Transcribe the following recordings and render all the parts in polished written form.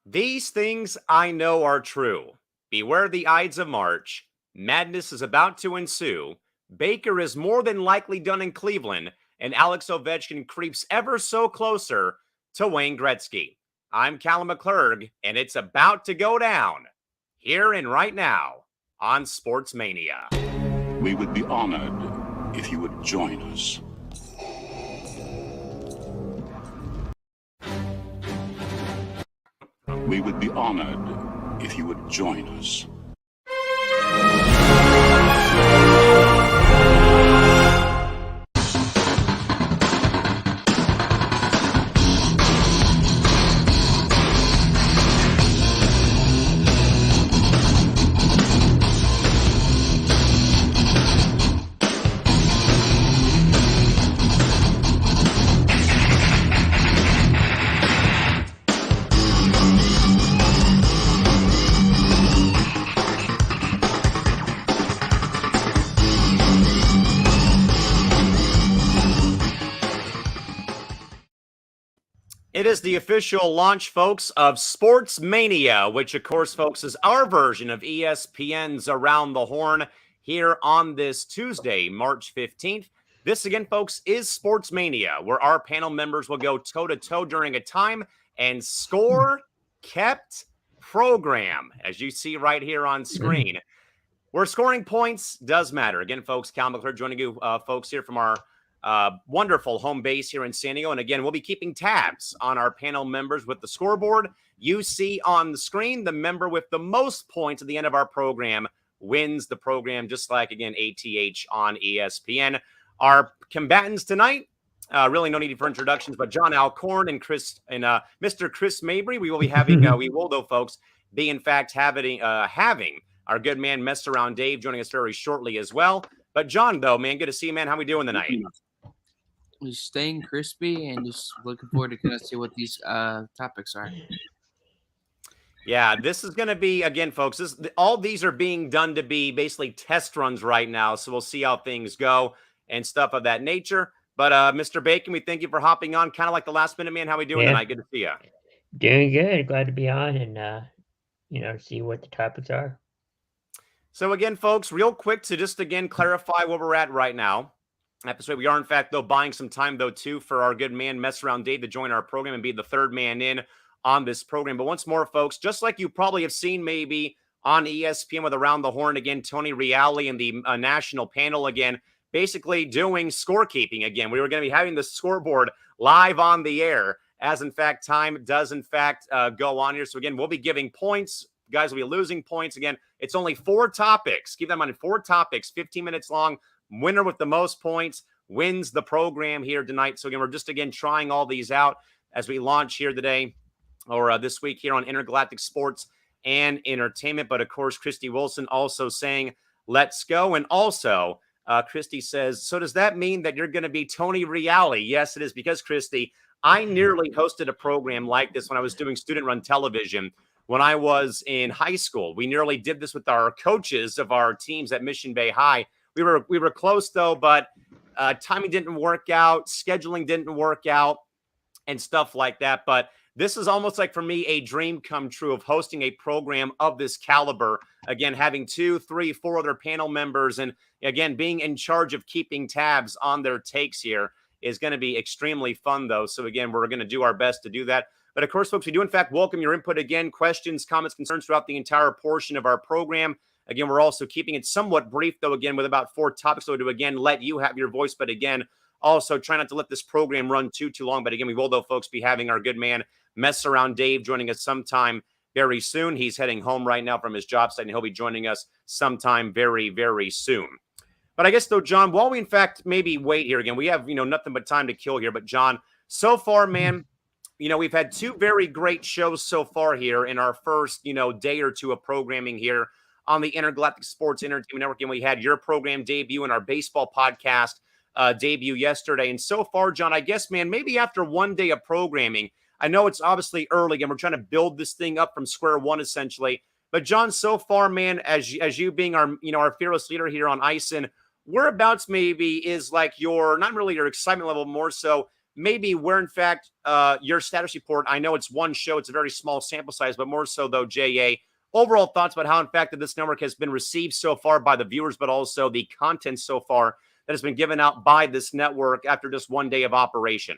These things I know are true. Beware the Ides of March. Madness is about to ensue. Baker is more than likely done in Cleveland, and Alex Ovechkin creeps ever so closer to Wayne Gretzky. I'm Callan McClurg, and it's about to go down here and right now on Sports Mania. We would be honored if you would join us. We would be honored if you would join us. It is the official launch, folks, of Sports Mania, which, of course, folks, is our version of ESPN's Around the Horn here on this Tuesday, March 15th. This, again, folks, is Sports Mania, where our panel members will go toe-to-toe during a time and score kept program, as you see right here on screen. Where scoring points does matter. Again, folks, Callan McClurg joining you, folks, here from our wonderful home base here in San Diego. And again, we'll be keeping tabs on our panel members with the scoreboard. You see on the screen, the member with the most points at the end of our program wins the program, just like, again, ATH on ESPN. Our combatants tonight, really no need for introductions, but John Alcorn and Mr. Chris Mabry. We will be having, we will, though, folks, be, in fact, having our good man, Mess Around Dave, joining us very shortly as well. But John, though, man, good to see you, man. How we doing tonight? Just staying crispy and just looking forward to kind of see what these topics are. Yeah, this is going to be, again, folks, all these are being done to be basically test runs right now. So we'll see how things go and stuff of that nature. But Mr. Bacon, we thank you for hopping on, kind of like the last minute man. How we doing tonight? Good to see you. Doing good. Glad to be on and, see what the topics are. So again, folks, real quick to just, again, clarify where we're at right now. Episode. We are, in fact, though, buying some time, though, too, for our good man, Mess Around Dave, to join our program and be the third man in on this program. But once more, folks, just like you probably have seen maybe on ESPN with Around the Horn, again, Tony Reale and the national panel, again, basically doing scorekeeping again. We were going to be having the scoreboard live on the air as, in fact, time does, in fact, go on here. So, again, we'll be giving points. Guys will be losing points. Again, it's only 4 topics. Keep that in mind, 4 topics, 15 minutes long. Winner with the most points wins the program here tonight. So, again, we're just, again, trying all these out as we launch here today or this week here on Intergalactic Sports and Entertainment. But, of course, Christy Wilson also saying, let's go. And also, Christy says, so does that mean that you're going to be Tony Reale? Yes, it is, because, Christy, I nearly hosted a program like this when I was doing student-run television when I was in high school. We nearly did this with our coaches of our teams at Mission Bay High. We were close, though, but timing didn't work out. Scheduling didn't work out and stuff like that. But this is almost like, for me, a dream come true of hosting a program of this caliber. Again, having 2, 3, 4 other panel members and, again, being in charge of keeping tabs on their takes here is going to be extremely fun, though. So, again, we're going to do our best to do that. But, of course, folks, we do, in fact, welcome your input again, questions, comments, concerns throughout the entire portion of our program. Again, we're also keeping it somewhat brief, though, again, with about 4 topics, so to, again, let you have your voice. But, again, also try not to let this program run too long. But, again, we will, though, folks, be having our good man, Mess Around Dave, joining us sometime very soon. He's heading home right now from his job site, and he'll be joining us sometime very, very soon. But I guess, though, John, while we, in fact, maybe wait here again, we have, nothing but time to kill here. But, John, so far, man, we've had 2 very great shows so far here in our first, day or 2 of programming here on the Intergalactic Sports Entertainment Network. And we had your program debut and our baseball podcast debut yesterday. And so far, John, I guess, man, maybe after 1 day of programming, I know it's obviously early and we're trying to build this thing up from square one, essentially. But, John, so far, man, as you being our, our fearless leader here on ice, and whereabouts maybe is like your, not really your excitement level, more so maybe where, in fact, your status report, I know it's one show, it's a very small sample size, but more so, though, J.A., overall thoughts about how, in fact, that this network has been received so far by the viewers, but also the content so far that has been given out by this network after just one day of operation.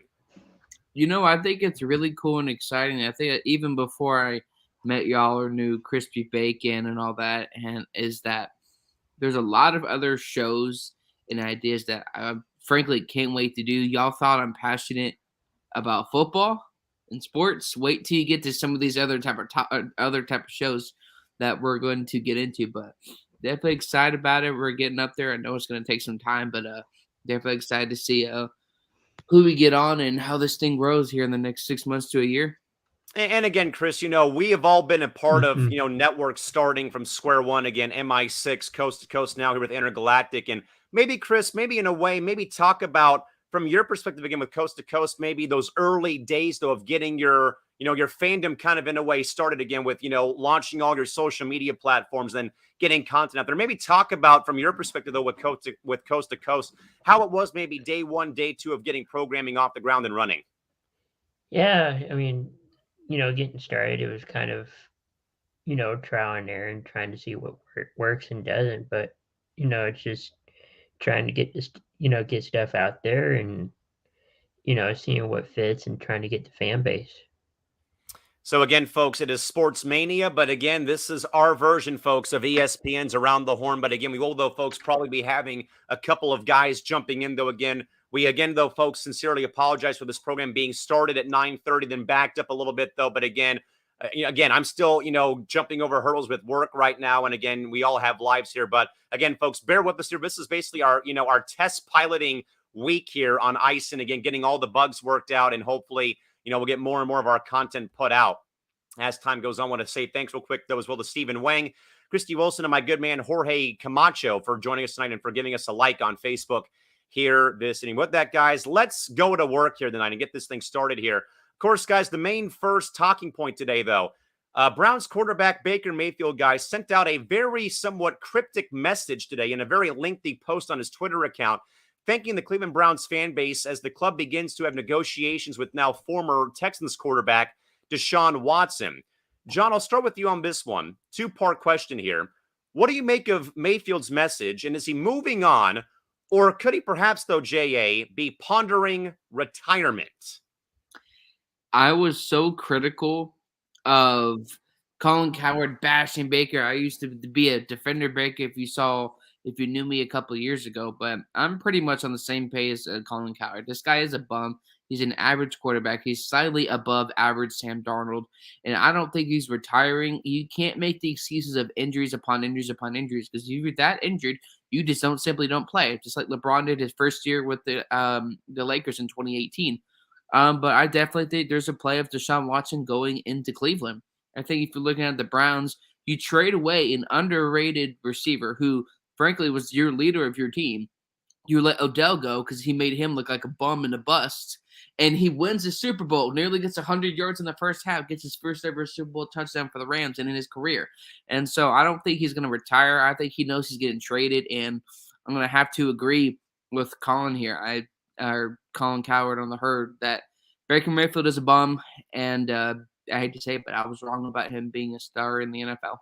I think it's really cool and exciting. I think even before I met y'all or knew Crispy Bacon and all that, and is that there's a lot of other shows and ideas that I frankly can't wait to do. Y'all thought I'm passionate about football and sports. Wait till you get to some of these other type of shows that we're going to get into, but definitely excited about it. We're getting up there. I know it's going to take some time, but definitely excited to see who we get on and how this thing grows here in the next 6 months to a year. And again, Chris, we have all been a part of, networks starting from square one again, MI6, coast to coast now here with Intergalactic. And maybe, Chris, maybe in a way, maybe talk about from your perspective again with coast to coast, maybe those early days though of getting your fandom kind of in a way started again with, launching all your social media platforms and getting content out there. Maybe talk about from your perspective though with coast to coast, how it was maybe day one, day two of getting programming off the ground and running. Yeah, I mean, getting started, it was kind of, trial and error and trying to see what works and doesn't. But, it's just trying to get this, get stuff out there and, seeing what fits and trying to get the fan base. So again, folks, it is Sports Mania, but again, this is our version, folks, of ESPN's Around the Horn. But again, we will, though, folks, probably be having a couple of guys jumping in, though, again. We, again, though, folks, sincerely apologize for this program being started at 9:30, then backed up a little bit, though. But again, I'm still, jumping over hurdles with work right now. And again, we all have lives here. But again, folks, bear with us here. This is basically our, our test piloting week here on ice. And again, getting all the bugs worked out and hopefully, we'll get more and more of our content put out as time goes on. I want to say thanks real quick, though, as well to Stephen Wang, Christy Wilson, and my good man, Jorge Camacho, for joining us tonight and for giving us a like on Facebook here this evening. With that, guys, let's go to work here tonight and get this thing started here. Of course, guys, the main first talking point today, though, Browns quarterback Baker Mayfield, guys, sent out a very somewhat cryptic message today in a very lengthy post on his Twitter account, thanking the Cleveland Browns fan base as the club begins to have negotiations with now former Texans quarterback DeShaun Watson. John, I'll start with you on this one. Two-part question here. What do you make of Mayfield's message, and is he moving on, or could he perhaps, though, J.A., be pondering retirement? I was so critical of Colin Cowherd bashing Baker. I used to be a defender Baker if you knew me a couple of years ago, but I'm pretty much on the same page as Colin Cowherd. This guy is a bum. He's an average quarterback. He's slightly above average Sam Darnold, and I don't think he's retiring. You can't make the excuses of injuries upon injuries upon injuries, because if you're that injured, you just simply don't play. Just like LeBron did his first year with the Lakers in 2018. But I definitely think there's a play of DeShaun Watson going into Cleveland. I think if you're looking at the Browns, you trade away an underrated receiver who, frankly, was your leader of your team. You let Odell go because he made him look like a bum and a bust. And he wins the Super Bowl, nearly gets 100 yards in the first half, gets his first ever Super Bowl touchdown for the Rams and in his career. And so I don't think he's going to retire. I think he knows he's getting traded. And I'm going to have to agree with Colin here. Colin Cowherd on the herd that Baker Mayfield is a bum. And I hate to say it, but I was wrong about him being a star in the NFL.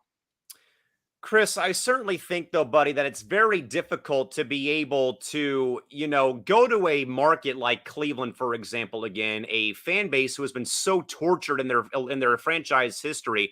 Chris, I certainly think, though, buddy, that it's very difficult to be able to, go to a market like Cleveland, for example, again, a fan base who has been so tortured in their franchise history,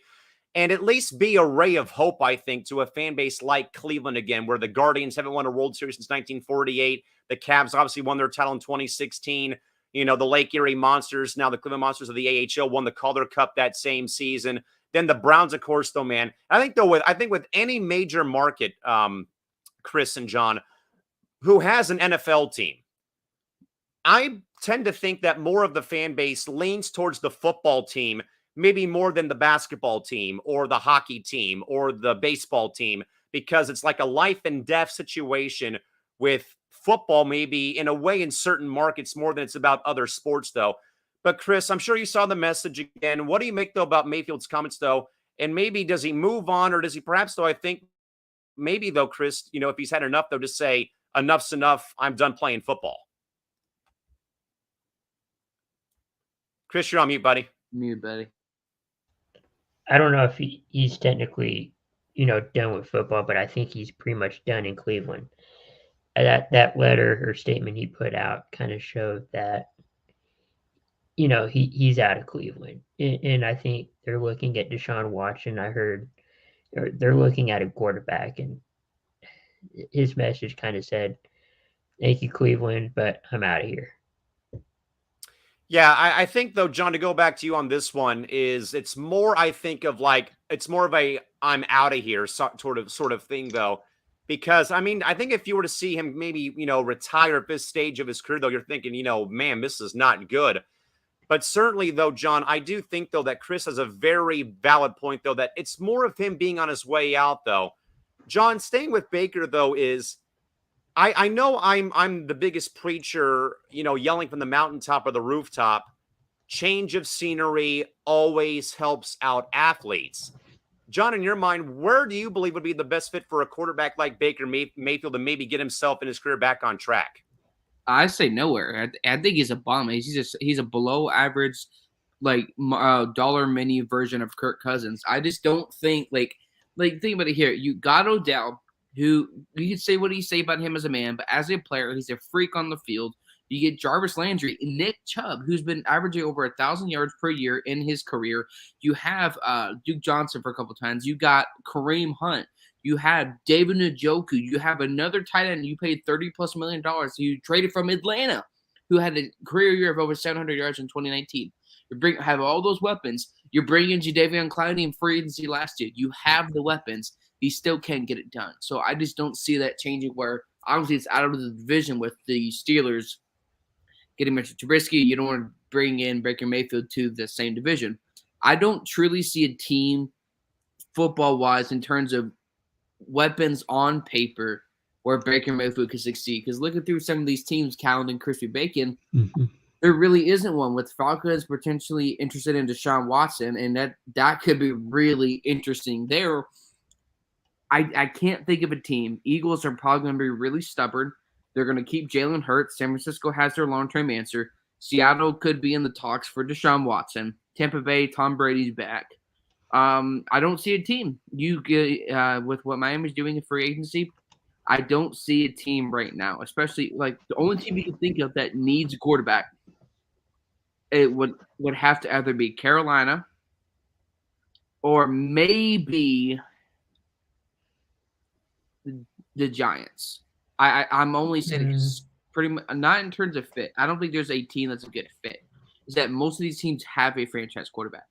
and at least be a ray of hope, I think, to a fan base like Cleveland again, where the Guardians haven't won a World Series since 1948. The Cavs obviously won their title in 2016. The Lake Erie Monsters, now the Cleveland Monsters of the AHL, won the Calder Cup that same season. Then the Browns, of course, though, man. I think with any major market, Chris and John, who has an NFL team, I tend to think that more of the fan base leans towards the football team, maybe more than the basketball team or the hockey team or the baseball team, because it's like a life and death situation with football, maybe in a way in certain markets more than it's about other sports, though. But Chris, I'm sure you saw the message again. What do you make, though, about Mayfield's comments, though? And maybe does he move on, or does he perhaps, though, I think maybe, though, Chris, if he's had enough, though, just say, enough's enough, I'm done playing football? Chris, you're on mute, buddy. Mute, buddy. I don't know if he's technically, done with football, but I think he's pretty much done in Cleveland. That letter or statement he put out kind of showed that, he's out of Cleveland. And I think they're looking at DeShaun Watson. I heard they're looking at a quarterback, and his message kind of said, "Thank you, Cleveland, but I'm out of here." Yeah, I think though, John, to go back to you on this one it's more, I think of like, it's more of a I'm out of here sort of thing though. Because I mean, I think if you were to see him maybe, retire at this stage of his career, though, you're thinking, man, this is not good. But certainly, though, John, I do think, though, that Chris has a very valid point, though, that it's more of him being on his way out, though. John, staying with Baker, though, is I know I'm the biggest preacher, yelling from the mountaintop or the rooftop. Change of scenery always helps out athletes. John, in your mind, where do you believe would be the best fit for a quarterback like Baker Mayfield to maybe get himself and his career back on track? I say nowhere. I think he's a bum. He's a below average, like dollar menu version of Kirk Cousins. I just don't think like think about it here. You got Odell, who you can say what you say about him as a man, but as a player, he's a freak on the field. You get Jarvis Landry and Nick Chubb, who's been averaging over 1,000 yards per year in his career. You have Duke Johnson for a couple times. You got Kareem Hunt. You had David Njoku. You have another tight end you paid $30+ million. You traded from Atlanta, who had a career year of over 700 yards in 2019. You have all those weapons. You're bringing Jadeveon Clowney in free agency last year. You have the weapons. He still can't get it done. So I just don't see that changing where obviously it's out of the division with the Steelers getting Mitchell Trubisky. You don't want to bring in Baker Mayfield to the same division. I don't truly see a team football-wise in terms of weapons on paper where Baker Mayfield could succeed. Because looking through some of these teams, Callan and Crispy Bacon, there really isn't one. With Falcons potentially interested in DeShaun Watson, and that could be really interesting there. I can't think of a team. Eagles are probably going to be really stubborn. They're going to keep Jalen Hurts. San Francisco has their long-term answer. Seattle could be in the talks for DeShaun Watson. Tampa Bay, Tom Brady's back. I don't see a team. You get with what Miami's doing in free agency, I don't see a team right now, especially like the only team you can think of that needs a quarterback. It would have to either be Carolina or maybe the Giants. I'm only saying it's pretty much not in terms of fit. I don't think there's a team that's a good fit. Is that most of these teams have a franchise quarterback,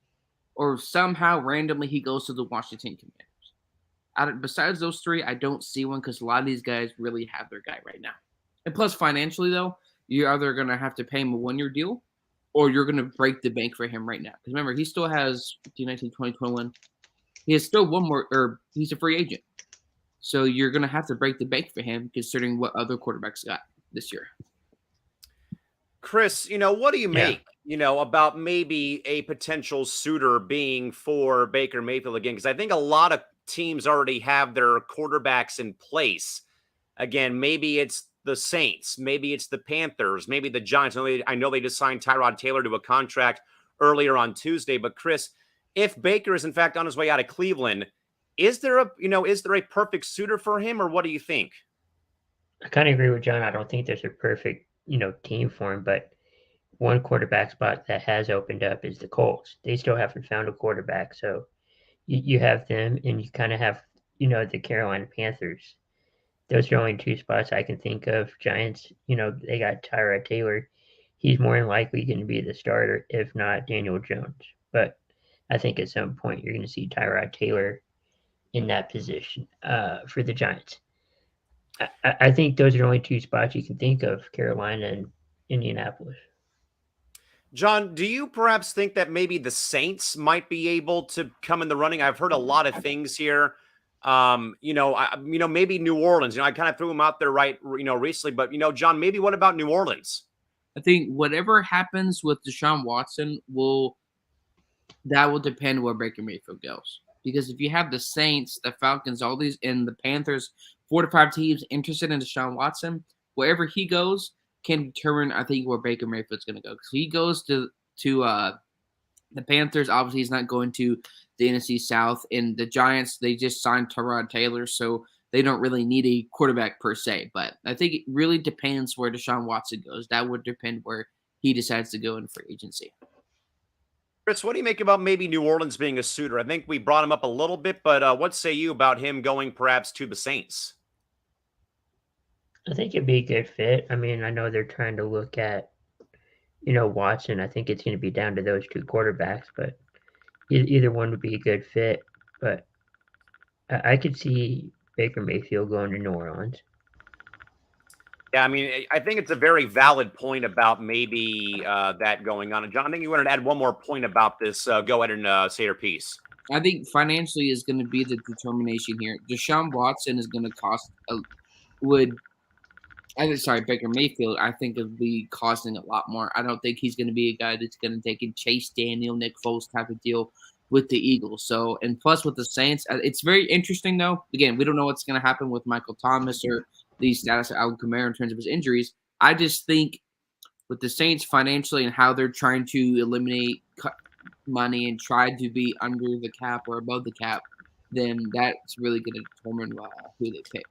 or somehow randomly he goes to the Washington Commanders. Besides those three, I don't see one because a lot of these guys really have their guy right now. And plus, financially though, you're either going to have to pay him a 1-year deal, or you're going to break the bank for him right now. Because remember, he still has 2019, 2021. He has still one more, or he's a free agent. So you're going to have to break the bank for him, considering what other quarterbacks got this year. Chris, what do you make, about maybe a potential suitor being for Baker Mayfield again? Because I think a lot of teams already have their quarterbacks in place. Again, maybe it's the Saints, maybe it's the Panthers, maybe the Giants. I know they just signed Tyrod Taylor to a contract earlier on Tuesday. But Chris, if Baker is in fact on his way out of Cleveland, is there a perfect suitor for him, or what do you think? I kind of agree with John. I don't think there's a perfect, team for him, but one quarterback spot that has opened up is the Colts. They still haven't found a quarterback, so you have them, and you kind of have, the Carolina Panthers. Those are only two spots I can think of. Giants, they got Tyrod Taylor. He's more than likely going to be the starter, if not Daniel Jones. But I think at some point you're going to see Tyrod Taylor in that position for the Giants. I think those are only two spots you can think of, Carolina and Indianapolis. John, do you perhaps think that maybe the Saints might be able to come in the running? I've heard a lot of things here. Maybe New Orleans. I kind of threw them out there recently. But, John, maybe what about New Orleans? I think whatever happens with DeShaun Watson will depend where Baker Mayfield goes. Because if you have the Saints, the Falcons, all these, and the Panthers, 4 to 5 teams interested in DeShaun Watson, wherever he goes can determine, I think, where Baker Mayfield's going to go. Because he goes to the Panthers. Obviously, he's not going to the NFC South. And the Giants, they just signed Tyrod Taylor, so they don't really need a quarterback per se. But I think it really depends where DeShaun Watson goes. That would depend where he decides to go in free agency. Chris, what do you make about maybe New Orleans being a suitor? I think we brought him up a little bit, but what say you about him going perhaps to the Saints? I think it'd be a good fit. I mean, I know they're trying to look at, Watson. I think it's going to be down to those two quarterbacks, but either one would be a good fit. But I could see Baker Mayfield going to New Orleans. Yeah, I mean, I think it's a very valid point about maybe that going on. And John, I think you wanted to add one more point about this. Go ahead and say your piece. I think financially is going to be the determination here. DeShaun Watson is going to cost Baker Mayfield, I think it'll be costing a lot more. I don't think he's going to be a guy that's going to take a Chase Daniel, Nick Foles type of deal with the Eagles. So, and plus with the Saints, it's very interesting though. Again, we don't know what's going to happen with Michael Thomas or the status of Alvin Kamara in terms of his injuries. I just think with the Saints financially and how they're trying to eliminate money and try to be under the cap or above the cap, then that's really going to determine who they pick.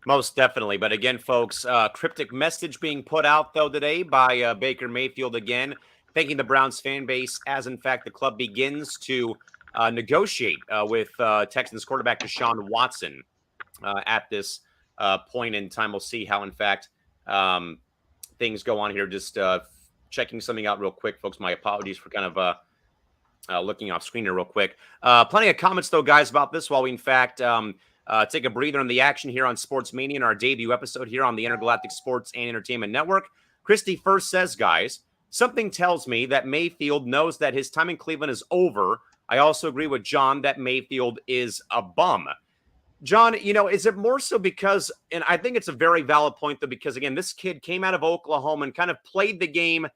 Most definitely. But again, folks, cryptic message being put out, though, today by Baker Mayfield again, thanking the Browns fan base as, in fact, the club begins to negotiate with Texans quarterback DeShaun Watson at this point in time. We'll see how, in fact, things go on here. Just checking something out real quick, folks. My apologies for kind of looking off screen here real quick. Plenty of comments, though, guys, about this while we, in fact, take a breather on the action here on Sports Mania in our debut episode here on the Intergalactic Sports and Entertainment Network. Christy first says, guys, something tells me that Mayfield knows that his time in Cleveland is over. I also agree with John that Mayfield is a bum. John, is it more so because, and I think it's a very valid point, though, because, again, this kid came out of Oklahoma and kind of played the game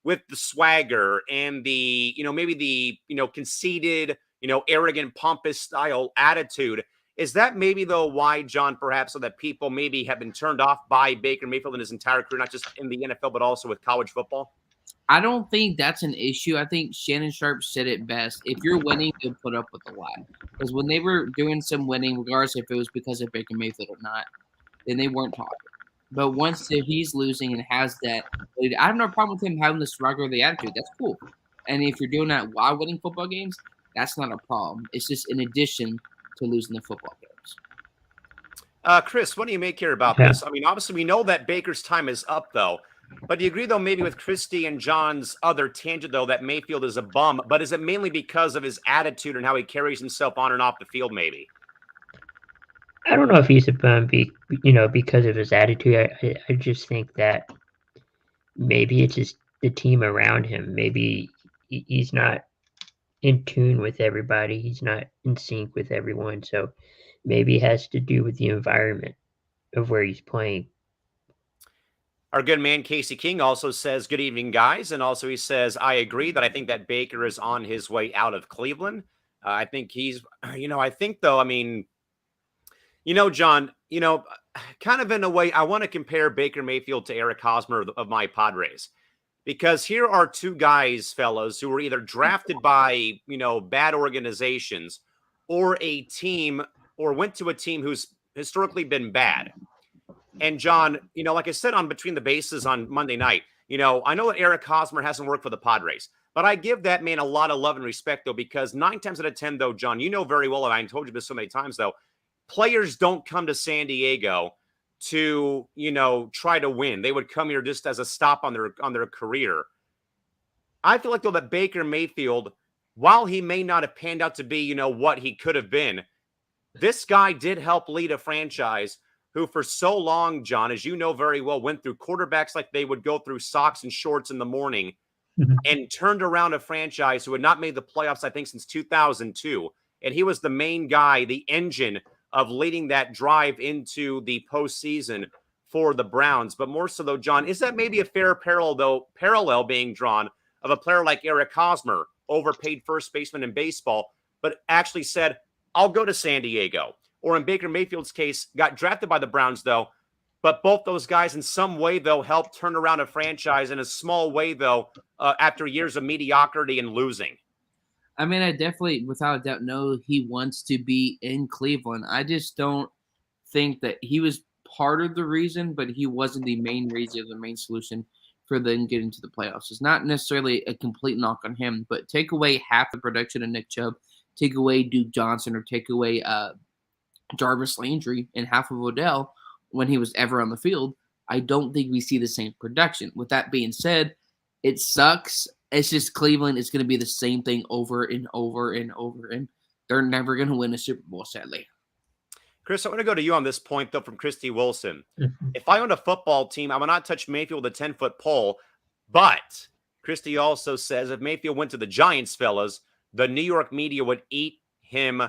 with the swagger and the, maybe the, conceited, arrogant, pompous style attitude. Is that maybe, though, why, John, perhaps, so that people maybe have been turned off by Baker Mayfield in his entire career, not just in the NFL, but also with college football? I don't think that's an issue. I think Shannon Sharp said it best. If you're winning, you'll put up with a lot. Because when they were doing some winning, regardless if it was because of Baker Mayfield or not, then they weren't talking. But once he's losing and has that, I have no problem with him having the swagger or the attitude. That's cool. And if you're doing that while winning football games, that's not a problem. It's just in addition to losing the football games. Chris, what do you make here about this? I mean, obviously, we know that Baker's time is up, though. But do you agree, though, maybe with Christy and John's other tangent, though, that Mayfield is a bum? But is it mainly because of his attitude and how he carries himself on and off the field, maybe? I don't know if he's a bum, because of his attitude. I just think that maybe it's just the team around him. Maybe he's not in tune with everybody. He's not in sync with everyone. So maybe it has to do with the environment of where he's playing. Our good man, Casey King, also says, good evening, guys. And also he says, I agree that I think that Baker is on his way out of Cleveland. I think he's, I think, though, I mean, John, kind of in a way, I want to compare Baker Mayfield to Eric Hosmer of my Padres. Because here are two guys, fellas, who were either drafted by, bad organizations or a team or went to a team who's historically been bad. And John, like I said on Between the Bases on Monday night, I know that Eric Hosmer hasn't worked for the Padres, but I give that man a lot of love and respect, though, because 9 times out of 10, though, John, very well, and I told you this so many times, though, players don't come to San Diego to, try to win. They would come here just as a stop on their career. I feel like, though, that Baker Mayfield, while he may not have panned out to be, what he could have been, this guy did help lead a franchise who for so long, John, as you know very well, went through quarterbacks like they would go through socks and shorts in the morning and turned around a franchise who had not made the playoffs, I think, since 2002. And he was the main guy, the engine of leading that drive into the postseason for the Browns. But more so, though, John, is that maybe a fair parallel being drawn of a player like Eric Hosmer, overpaid first baseman in baseball, but actually said, I'll go to San Diego? Or in Baker Mayfield's case, got drafted by the Browns, though, But both those guys in some way, though, helped turn around a franchise in a small way, though, after years of mediocrity and losing. I mean, I definitely, without a doubt, know he wants to be in Cleveland. I just don't think that he was part of the reason, but he wasn't the main reason or the main solution for them getting to the playoffs. It's not necessarily a complete knock on him, but take away half the production of Nick Chubb, take away Duke Johnson, or take away Jarvis Landry and half of Odell when he was ever on the field, I don't think we see the same production. With that being said, it sucks. It's just Cleveland is going to be the same thing over and over and over, and they're never going to win a Super Bowl, sadly. Chris, I want to go to you on this point, though, from Christy Wilson. Mhm. If I owned a football team, I would not touch Mayfield with a 10-foot pole. But Christy also says if Mayfield went to the Giants, fellas, the New York media would eat him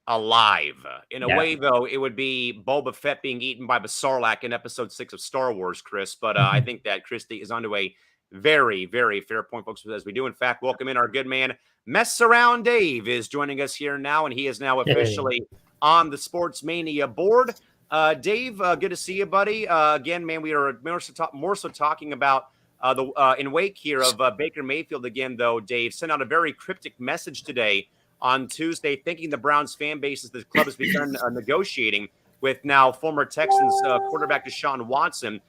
alive. In a way, though, it would be Boba Fett being eaten by the Sarlacc in episode 6 of Star Wars, Chris. But I think that Christy is onto a very, very fair point, folks, as we do, in fact, welcome in our good man. Mess Around Dave is joining us here now, and he is now officially on the Sports Mania board. Dave, good to see you, buddy. Again, man, we are more so talking about in wake here of Baker Mayfield again, though. Dave sent out a very cryptic message today on Tuesday, thanking the Browns fan base as the club has begun negotiating with now former Texans quarterback DeShaun Watson.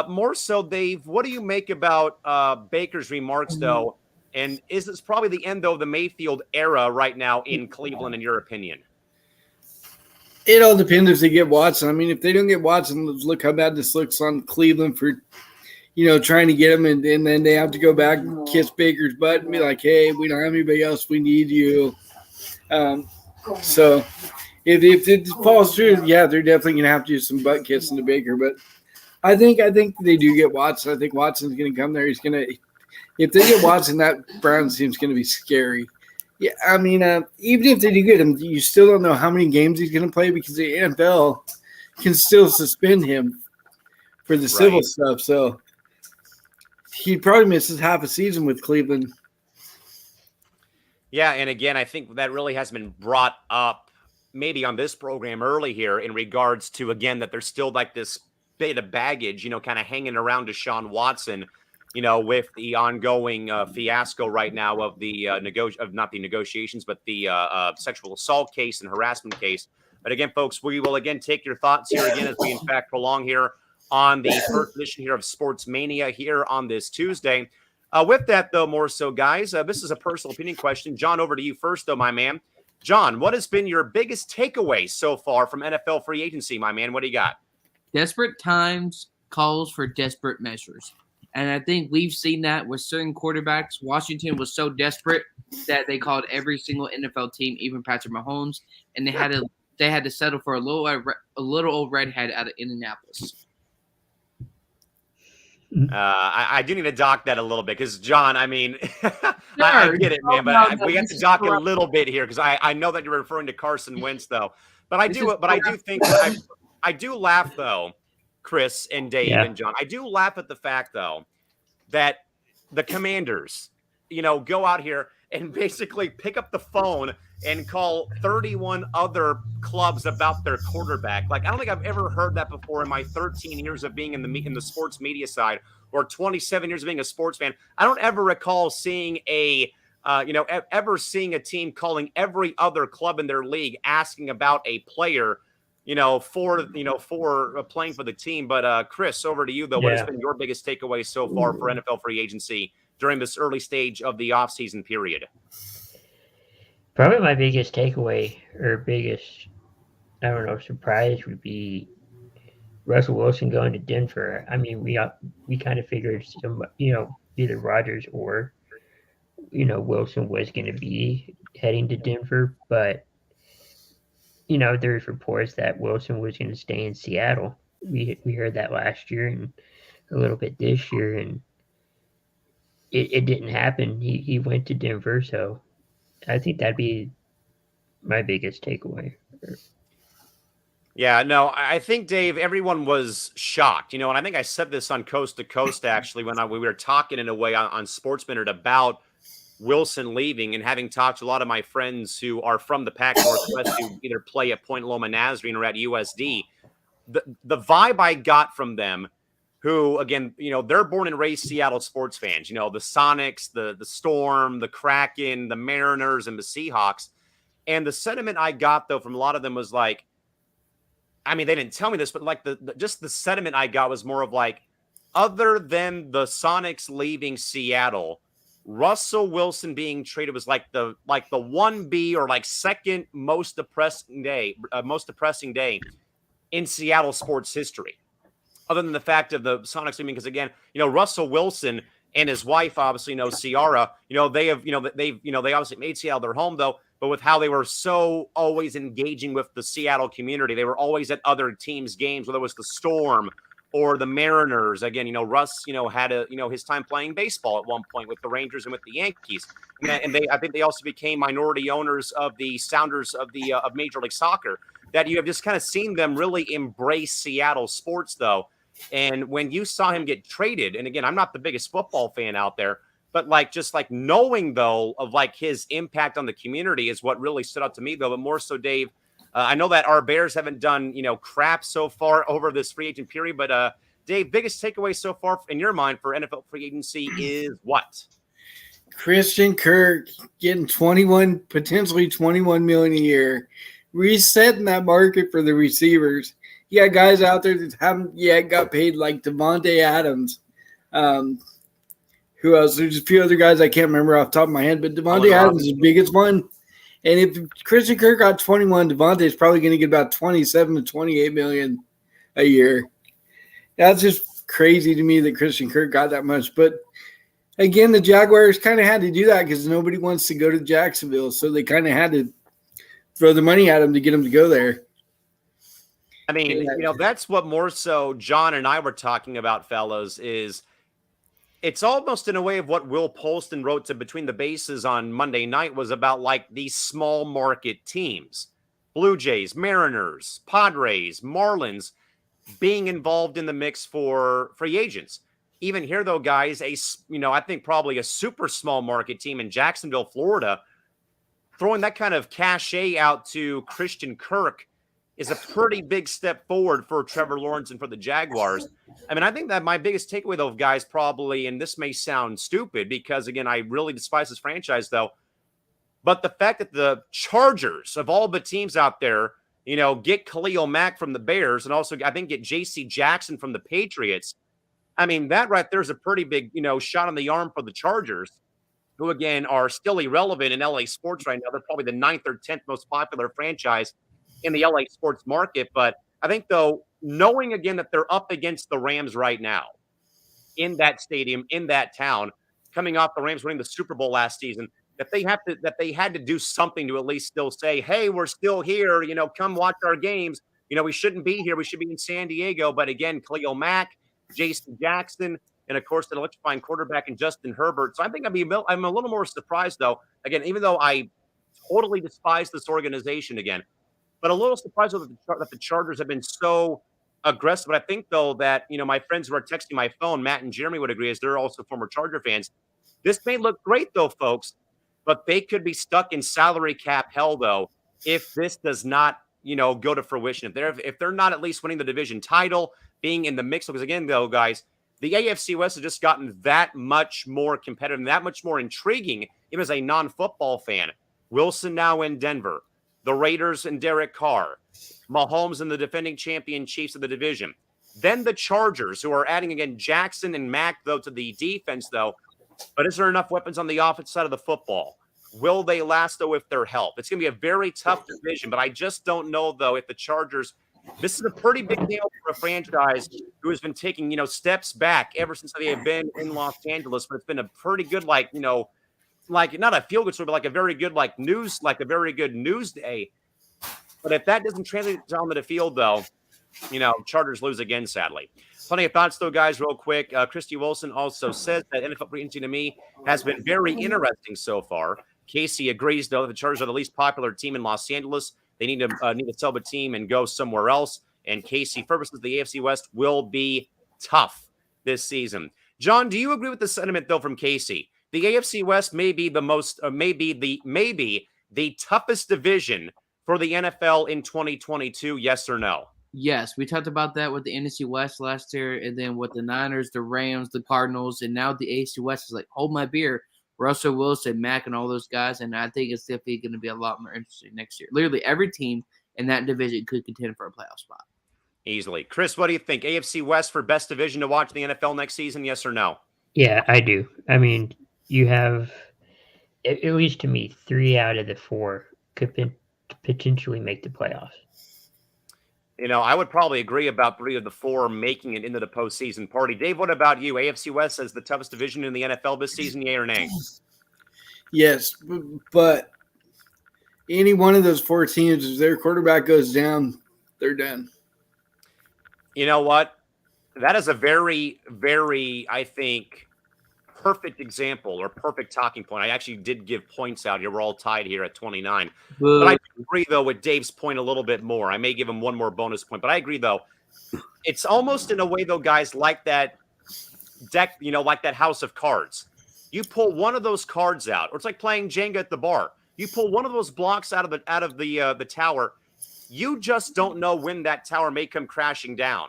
More so, Dave, what do you make about Baker's remarks, though? And is this probably the end, though, of the Mayfield era right now in Cleveland, in your opinion? It all depends if they get Watson. I mean, if they don't get Watson, look how bad this looks on Cleveland for, trying to get him, and then they have to go back and kiss Baker's butt and be like, hey, we don't have anybody else. We need you. So if it falls through, yeah, they're definitely going to have to do some butt kissing to Baker. But I think they do get Watson. I think Watson's going to come there. He's going to – if they get Watson, that Browns team's going to be scary. Yeah, I mean, even if they do get him, you still don't know how many games he's going to play because the NFL can still suspend him for the civil stuff. So he probably misses half a season with Cleveland. Yeah, and again, I think that really has been brought up maybe on this program early here in regards to, again, that there's still like this bit of baggage, kind of hanging around DeShaun Watson, with the ongoing fiasco right now of the not the negotiations, but the sexual assault case and harassment case. But again, folks, we will again take your thoughts here again as we in fact prolong here on the first edition here of Sports Mania here on this Tuesday. With that, though, more so, guys, this is a personal opinion question. John, over to you first, though, my man. John, what has been your biggest takeaway so far from NFL free agency, my man? What do you got? Desperate times calls for desperate measures. And I think we've seen that with certain quarterbacks. Washington was so desperate that they called every single NFL team, even Patrick Mahomes, and they had to settle for a little old redhead out of Indianapolis. I do need to dock that a little bit because, John, I mean, I get it, man, but we have to dock it a little bit here because I know that you're referring to Carson Wentz, though. But I do think I do laugh, though, Chris and Dave and John. I do laugh at the fact, though, that the Commanders, go out here and basically pick up the phone and call 31 other clubs about their quarterback. Like, I don't think I've ever heard that before in my 13 years of being in the sports media side, or 27 years of being a sports fan. I don't ever recall seeing ever seeing a team calling every other club in their league asking about a player, for playing for the team. But Chris, over to you, though. What has been your biggest takeaway so far for NFL free agency during this early stage of the offseason period? Probably my biggest takeaway or biggest, surprise would be Russell Wilson going to Denver. I mean, we kind of figured either Rodgers or, Wilson was going to be heading to Denver, but there's reports that Wilson was going to stay in Seattle. We heard that last year and a little bit this year, and it didn't happen. He went to Denver, so I think that'd be my biggest takeaway. Yeah, no, I think, Dave, everyone was shocked, and I think I said this on Coast to Coast, actually, when we were talking in a way on Sports Minute about Wilson leaving, and having talked to a lot of my friends who are from the Pac Northwest who either play at Point Loma Nazarene or at USD. the vibe I got from them, who, again, they're born and raised Seattle sports fans, the Sonics, the Storm, the Kraken, the Mariners, and the Seahawks. And the sentiment I got, though, from a lot of them was like, I mean, they didn't tell me this, but like just the sentiment I got was more of like, other than the Sonics leaving Seattle, Russell Wilson being traded was like the 1B or like second most depressing day in Seattle sports history. Other than the fact of the Sonics leaving, because again, Russell Wilson and his wife, obviously, Ciara, they obviously made Seattle their home, though. But with how they were so always engaging with the Seattle community, they were always at other teams' games, whether it was the Storm or the Mariners. Again, Russ, had his time playing baseball at one point with the Rangers and with the Yankees. And I think they also became minority owners of the Sounders of Major League Soccer. That you have just kind of seen them really embrace Seattle sports, though. And when you saw him get traded, and again, I'm not the biggest football fan out there, but just knowing, though, of his impact on the community is what really stood out to me, though. But more so, Dave, I know that our Bears haven't done, crap so far over this free agent period. But Dave, biggest takeaway so far in your mind for NFL free agency is what? Christian Kirk getting potentially 21 million a year, resetting that market for the receivers. You got guys out there that haven't yet got paid, like Devontae Adams. Who else? There's a few other guys I can't remember off the top of my head, but Devontae Adams is the biggest one. And if Christian Kirk got 21, Devontae is probably going to get about 27 to 28 million a year. That's just crazy to me that Christian Kirk got that much. But again, the Jaguars kind of had to do that because nobody wants to go to Jacksonville, so they kind of had to throw the money at him to get him to go there. I mean, that's what more so John and I were talking about, fellas, is it's almost in a way of what Will Polston wrote to Between the Bases on Monday night was about these small market teams, Blue Jays, Mariners, Padres, Marlins being involved in the mix for free agents. Even here, though, guys, I think probably a super small market team in Jacksonville, Florida, throwing that kind of cachet out to Christian Kirk is a pretty big step forward for Trevor Lawrence and for the Jaguars. I mean, I think that my biggest takeaway, though, guys, probably, and this may sound stupid because, again, I really despise this franchise, though, but the fact that the Chargers, of all the teams out there, get Khalil Mack from the Bears and also, I think, get J.C. Jackson from the Patriots. I mean, that right there is a pretty big, shot on the arm for the Chargers, who, again, are still irrelevant in LA sports right now. They're probably the 9th or 10th most popular franchise in the LA sports market. But I think, though, knowing again that they're up against the Rams right now in that stadium, in that town, coming off the Rams winning the Super Bowl last season, that they had to do something to at least still say, hey, we're still here, come watch our games. We shouldn't be here. We should be in San Diego. But again, Khalil Mack, Jason Jackson, and of course, an electrifying quarterback in Justin Herbert. So I think I'm a little more surprised, though, again, even though I totally despise this organization again, but a little surprised that the Chargers have been so aggressive. But I think, though, that, my friends who are texting my phone, Matt and Jeremy, would agree, as they're also former Charger fans. This may look great, though, folks, but they could be stuck in salary cap hell, though, if this does not, go to fruition. If they're not at least winning the division title, being in the mix. Because, again, though, guys, the AFC West has just gotten that much more competitive, that much more intriguing, even as a non-football fan. Wilson now in Denver. The Raiders and Derek Carr, Mahomes and the defending champion Chiefs of the division. Then the Chargers, who are adding, again, Jackson and Mack, though, to the defense, though. But is there enough weapons on the offense side of the football? Will they last, though, with their help? It's going to be a very tough division, but I just don't know, though, if the Chargers – this is a pretty big deal for a franchise who has been taking, steps back ever since they have been in Los Angeles. But it's been a pretty good, not a feel-good story, but a very good news day. But if that doesn't translate down to the field, though, Chargers lose again, sadly. Plenty of thoughts, though, guys, real quick. Christy Wilson also says that NFL free agency to me has been very interesting so far. Casey agrees, though, that the Chargers are the least popular team in Los Angeles. They need to sell the team and go somewhere else. And Casey Ferguson says the AFC West will be tough this season. John, do you agree with the sentiment, though, from Casey? The AFC West may be the toughest division for the NFL in 2022. Yes or no? Yes, we talked about that with the NFC West last year, and then with the Niners, the Rams, the Cardinals, and now the AFC West is like, hold my beer. Russell Wilson, Mack, and all those guys, and I think it's definitely going to be a lot more interesting next year. Literally, every team in that division could contend for a playoff spot. Easily. Chris, what do you think? AFC West for best division to watch in the NFL next season, yes or no? Yeah, I do. I mean, you have, at least to me, 3 out of the 4 could potentially make the playoffs. I would probably agree about 3 of the 4 making it into the postseason party. Dave, what about you? AFC West as the toughest division in the NFL this season, yay or nay? Yes, but any one of those 4 teams, if their quarterback goes down, they're done. You know what? That is a very, very, I think, perfect example or perfect talking point. I actually did give points out here. We're all tied here at 29. But I agree, though, with Dave's point a little bit more. I may give him one more bonus point. But I agree, though. It's almost in a way, though, guys, like that deck, like that house of cards. You pull one of those cards out, or it's like playing Jenga at the bar. You pull one of those blocks out of the tower. You just don't know when that tower may come crashing down.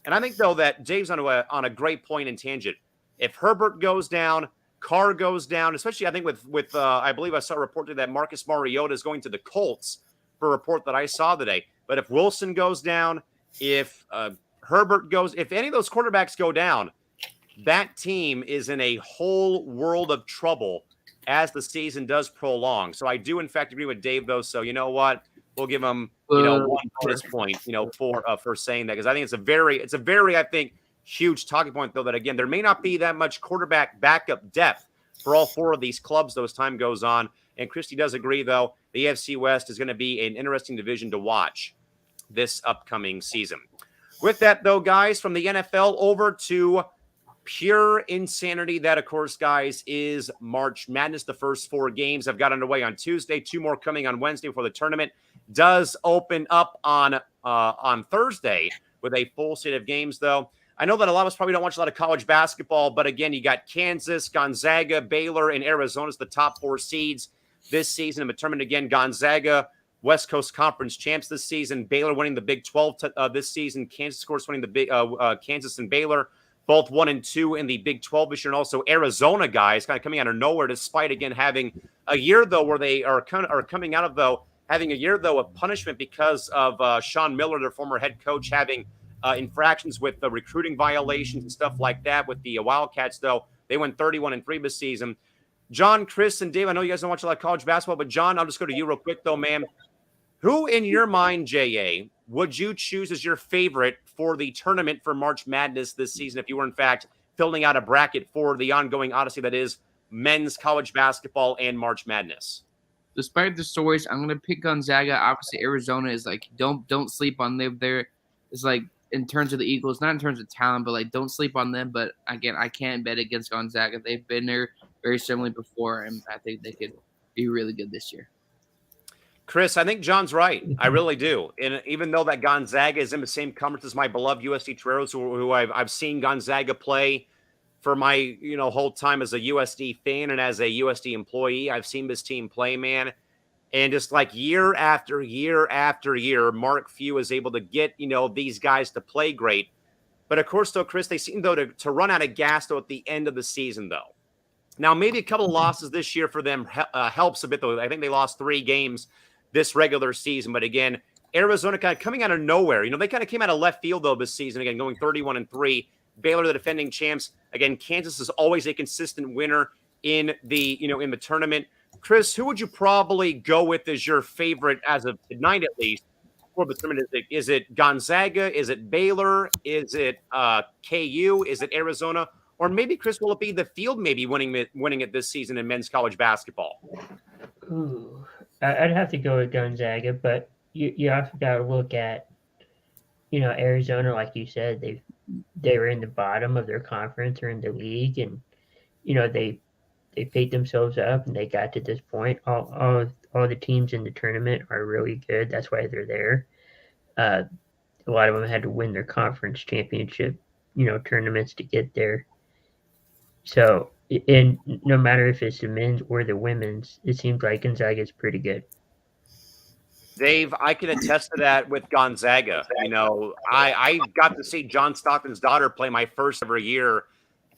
And I think, though, that Dave's on a great point and tangent. If Herbert goes down, Carr goes down, especially I think with I believe I saw a report that Marcus Mariota is going to the Colts for a report that I saw today. But if Wilson goes down, if Herbert goes, if any of those quarterbacks go down, that team is in a whole world of trouble as the season does prolong. So I do, in fact, agree with Dave, though. So you know what? We'll give him, one bonus point, for saying that, because I think it's a very, I think, huge talking point, though, that again, there may not be that much quarterback backup depth for all 4 of these clubs, though, as time goes on. And Christy does agree, though, the AFC West is going to be an interesting division to watch this upcoming season. With that, though, guys, from the NFL over to pure insanity, that, of course, guys, is March Madness. The first 4 games have got underway on Tuesday, 2 more coming on Wednesday before the tournament does open up on Thursday with a full slate of games, though. I know that a lot of us probably don't watch a lot of college basketball, but again, you got Kansas, Gonzaga, Baylor, and Arizona as the top 4 seeds this season in the tournament. Again, Gonzaga, West Coast Conference champs this season. Baylor winning the Big 12 this season. Kansas, of course, winning the big Kansas and Baylor, both 1 and 2 in the Big 12 this year. And also Arizona, guys, kind of coming out of nowhere, despite again having a year, though, where they are coming out of, though, having a year, though, of punishment because of Sean Miller, their former head coach, having infractions with the recruiting violations and stuff like that with the Wildcats, though. They went 31-3 this season. John, Chris, and Dave, I know you guys don't watch a lot of college basketball, but John, I'll just go to you real quick, though, man. Who in your mind, J.A., would you choose as your favorite for the tournament for March Madness this season if you were, in fact, filling out a bracket for the ongoing odyssey that is men's college basketball and March Madness? Despite the stories, I'm going to pick Gonzaga. Obviously, Arizona is like, don't sleep on them there. It's like, in terms of the Eagles, not in terms of talent, but like don't sleep on them. But again, I can't bet against Gonzaga. They've been there very similarly before, and I think they could be really good this year. Chris, I think John's right. I really do. And even though that Gonzaga is in the same conference as my beloved USD Toreros, who I've seen Gonzaga play for my whole time as a USD fan and as a USD employee, I've seen this team play, man. And just like year after year after year, Mark Few is able to get, these guys to play great. But of course, though, Chris, they seem, though, to run out of gas, though, at the end of the season, though. Now, maybe a couple of losses this year for them helps a bit, though. I think they lost 3 games this regular season. But again, Arizona kind of coming out of nowhere. They kind of came out of left field, though, this season, again, going 31-3. Baylor, the defending champs. Again, Kansas is always a consistent winner in the, in the tournament. Chris, who would you probably go with as your favorite as of tonight, at least, for the tournament? Is it Gonzaga? Is it Baylor? Is it KU? Is it Arizona? Or maybe, Chris, will it be the field maybe winning it this season in men's college basketball? Ooh, I'd have to go with Gonzaga, but you also got to look at, Arizona, like you said, they were in the bottom of their conference or in the league, and they picked themselves up and they got to this point. All the teams in the tournament are really good. That's why they're there. A lot of them had to win their conference championship, tournaments to get there. So, and no matter if it's the men's or the women's, it seems like Gonzaga is pretty good. Dave, I can attest to that with Gonzaga. I got to see John Stockton's daughter play my first ever year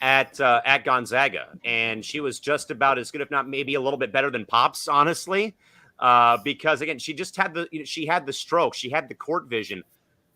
at Gonzaga, and she was just about as good, if not maybe a little bit better than Pops, honestly. Because again, she just had she had the stroke, she had the court vision.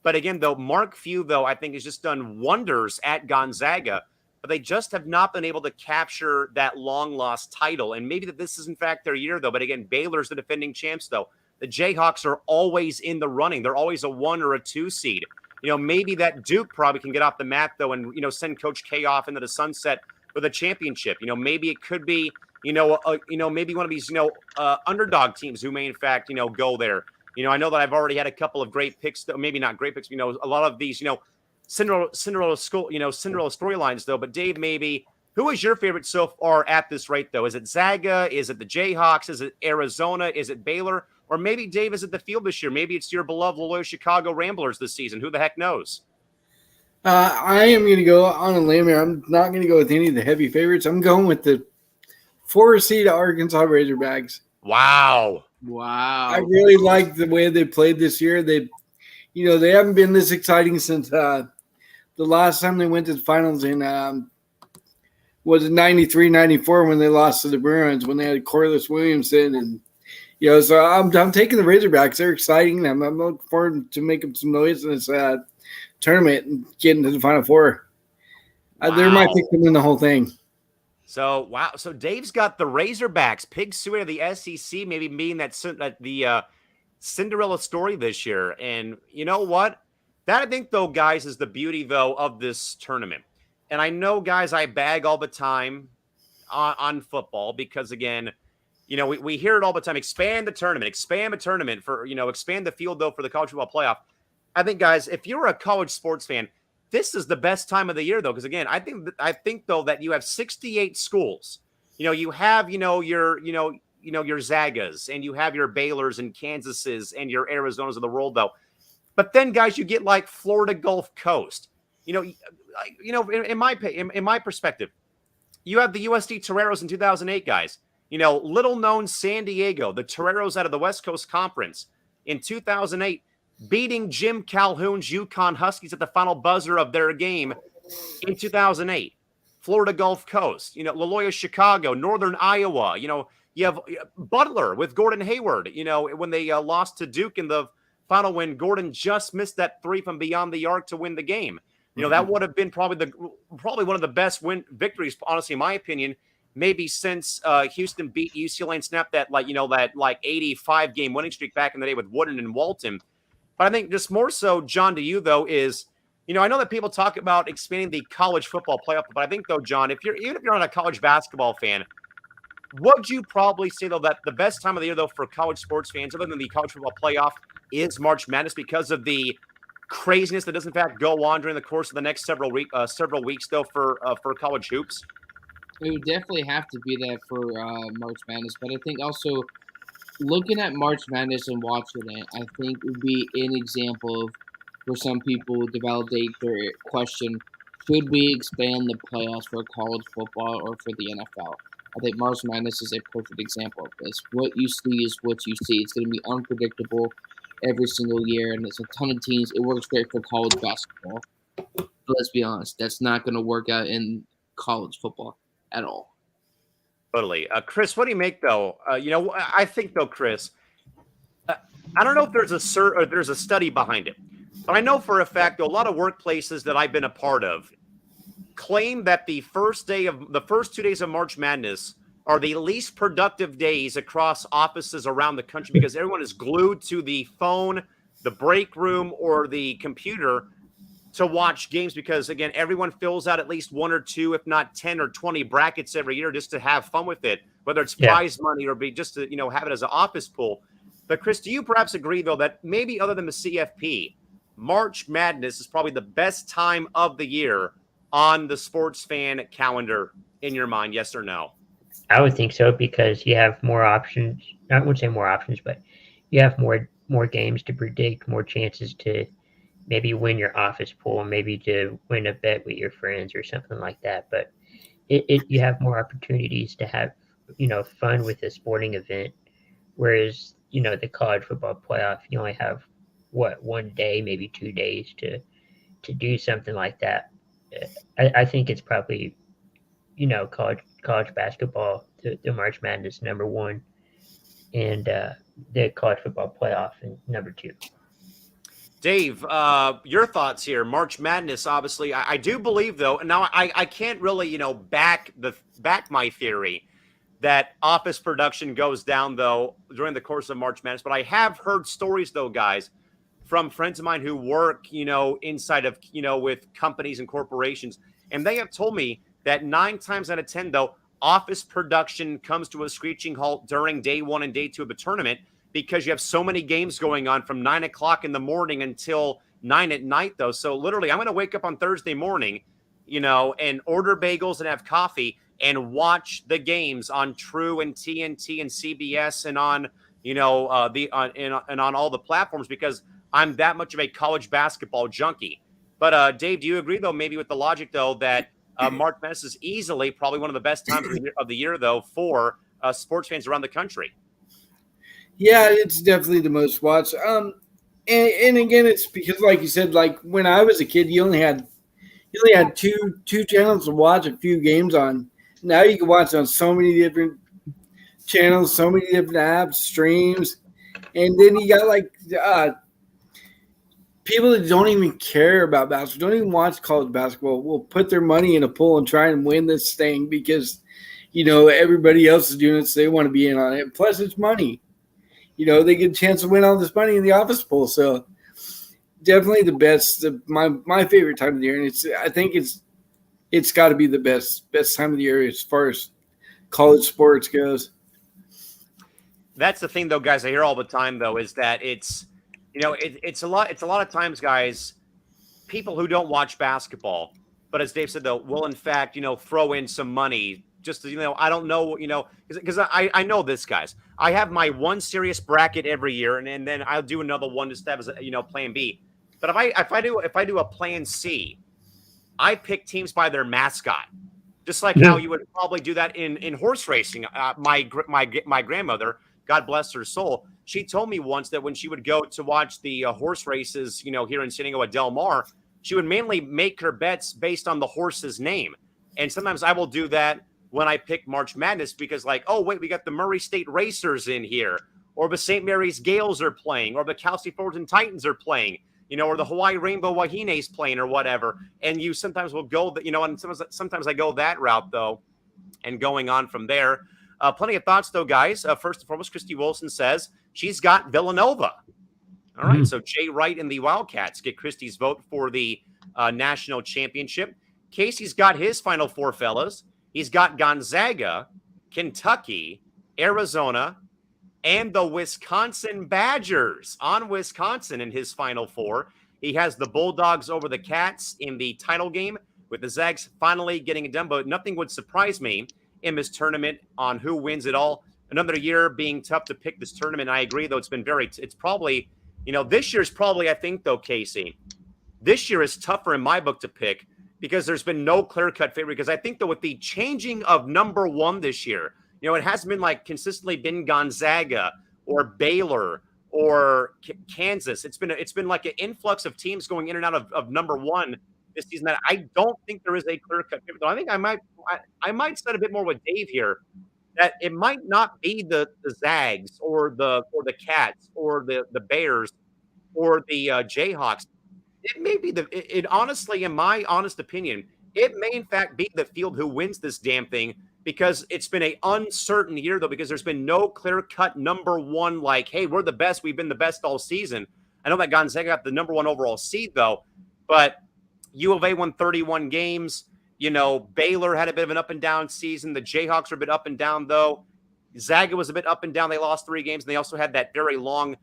But again, though, Mark Few, though, I think has just done wonders at Gonzaga, but they just have not been able to capture that long lost title. And maybe that this is in fact their year, though. But again, Baylor's the defending champs, though. The Jayhawks are always in the running. They're always a 1 or a 2 seed. Maybe that Duke probably can get off the mat, though, and, send Coach K off into the sunset with a championship. Maybe it could be, maybe one of these, underdog teams who may, in fact, go there. I know that I've already had a couple of great picks, though, maybe not great picks, a lot of these, Cinderella storylines, though. But Dave, maybe who is your favorite so far at this rate, though? Is it Zaga? Is it the Jayhawks? Is it Arizona? Is it Baylor? Or maybe, Dave, is it the field this year? Maybe it's your beloved loyal Chicago Ramblers this season. Who the heck knows? I am going to go on a limb here. I'm not going to go with any of the heavy favorites. I'm going with the 4 seed Arkansas Razorbacks. Wow. I really like the way they played this year. They haven't been this exciting since the last time they went to the finals in was it 93-94 when they lost to the Bruins when they had Corliss Williamson and so I'm taking the Razorbacks. They're exciting. I'm looking forward to making some noise in this tournament and getting to the Final Four. They're my pick to win the whole thing. So, wow. So Dave's got the Razorbacks, pig suey of the SEC, maybe being that the Cinderella story this year. And you know what? That, I think, though, guys, is the beauty, though, of this tournament. And I know, guys, I bag all the time on football because, again, we hear it all the time. Expand the tournament for, expand the field, though, for the college football playoff. I think, guys, if you're a college sports fan, this is the best time of the year, though, because, again, I think, though, that you have 68 schools. You have, your Zagas and you have your Baylors and Kansases and your Arizonas of the world, though. But then, guys, you get like Florida Gulf Coast. In my perspective, you have the USD Toreros in 2008, guys. Little known San Diego, the Toreros out of the West Coast Conference in 2008, beating Jim Calhoun's UConn Huskies at the final buzzer of their game in 2008. Florida Gulf Coast, Loyola Chicago, Northern Iowa. You have Butler with Gordon Hayward, when they lost to Duke in the final when Gordon just missed that 3 from beyond the arc to win the game. That would have been probably one of the best victories, honestly, in my opinion, maybe since Houston beat UCLA and snapped that 85 game winning streak back in the day with Wooden and Walton. But I think just more so, John, to you though, is I know that people talk about expanding the college football playoff, but I think though, John, even if you're not a college basketball fan, would you probably say though that the best time of the year though for college sports fans, other than the college football playoff, is March Madness because of the craziness that does in fact go on during the course of the next several weeks though for college hoops? It would definitely have to be that for March Madness, but I think also looking at March Madness and watching it, I think would be an example of where some people to validate their question: should we expand the playoffs for college football or for the NFL? I think March Madness is a perfect example of this. What you see is what you see. It's going to be unpredictable every single year, and there's a ton of teams. It works great for college basketball. But let's be honest, that's not going to work out in college football at all. Totally. Chris, what do you make, though? I think, though, Chris, I don't know if there's a study behind it, but I know for a fact, though, a lot of workplaces that I've been a part of claim that the first 2 days of March Madness are the least productive days across offices around the country because everyone is glued to the phone, the break room, or the computer to watch games because, again, everyone fills out at least 1 or 2, if not 10 or 20 brackets every year just to have fun with it, whether it's prize money or be just to, have it as an office pool. But, Chris, do you perhaps agree, though, that maybe other than the CFP, March Madness is probably the best time of the year on the sports fan calendar in your mind, yes or no? I would think so because you have more options. I wouldn't say more options, but you have more games to predict, more chances to maybe win your office pool, maybe to win a bet with your friends or something like that. But you have more opportunities to have, fun with a sporting event. Whereas the college football playoff, you only have one day, maybe 2 days to do something like that. I think it's probably college basketball, the March Madness number one, and the college football playoff and number two. Dave, your thoughts here. March Madness, obviously, I do believe, though, and now I can't really, back my theory that office production goes down, though, during the course of March Madness. But I have heard stories, though, guys, from friends of mine who work, inside of, with companies and corporations, and they have told me that 9 times out of 10, though, office production comes to a screeching halt during day 1 and day 2 of a tournament, because you have so many games going on from 9 o'clock in the morning until 9 at night, though. So literally, I'm going to wake up on Thursday morning, and order bagels and have coffee and watch the games on True and TNT and CBS and on, and on all the platforms, because I'm that much of a college basketball junkie. But Dave, do you agree, though, maybe with the logic, though, that March Madness is easily probably one of the best times of the year, though, for sports fans around the country? Yeah, it's definitely the most watched. And again, it's because, like you said, like when I was a kid, you only had two channels to watch a few games on. Now you can watch on so many different channels, so many different apps, streams, and then you got like people that don't even care about basketball, don't even watch college basketball, will put their money in a pool and try and win this thing because everybody else is doing it, so they want to be in on it. Plus, it's money. They get a chance to win all this money in the office pool. So definitely the best, my favorite time of the year. And I think it's got to be the best time of the year as far as college sports goes. That's the thing, though, guys, I hear all the time, though, is that it's a lot of times, guys, people who don't watch basketball, but as Dave said, though, will in fact, throw in some money just to, I don't know, because I know this, guys. I have my one serious bracket every year, and then I'll do another one just to have as a, plan B. But if I do a plan C, I pick teams by their mascot, just like how you would probably do that in horse racing. My grandmother, God bless her soul, she told me once that when she would go to watch the horse races, here in San Diego at Del Mar, she would mainly make her bets based on the horse's name. And sometimes I will do that when I pick March Madness, because like, oh, wait, we got the Murray State Racers in here, or the St. Mary's Gales are playing, or the Cal State Fullerton Titans are playing, or the Hawaii Rainbow Wahines playing or whatever. And you sometimes will go, and sometimes I go that route, though, and going on from there. Plenty of thoughts, though, guys. First and foremost, Christy Wilson says she's got Villanova. All right, so Jay Wright and the Wildcats get Christy's vote for the national championship. Casey's got his Final Four, fellas. He's got Gonzaga, Kentucky, Arizona, and the Wisconsin Badgers on Wisconsin in his Final Four. He has the Bulldogs over the Cats in the title game, with the Zags finally getting it done. But nothing would surprise me in this tournament on who wins it all. Another year being tough to pick this tournament. I agree, though, it's probably, this year's probably, I think, though, Casey, this year is tougher in my book to pick, because there's been no clear-cut favorite. Because I think, though, with the changing of number one this year, it hasn't been like consistently been Gonzaga or Baylor or Kansas. It's been like an influx of teams going in and out of number one this season that I don't think there is a clear-cut favorite. Though I think I might set a bit more with Dave here, that it might not be the Zags or the Cats or the Bears or the Jayhawks. It may be it honestly, in my honest opinion, it may in fact be the field who wins this damn thing, because it's been an uncertain year, though, because there's been no clear-cut number one, like, hey, we're the best, we've been the best all season. I know that Gonzaga got the number one overall seed, though, but U of A won 31 games. Baylor had a bit of an up and down season. The Jayhawks were a bit up and down, though. Zaga was a bit up and down. They lost 3 games, and they also had that very long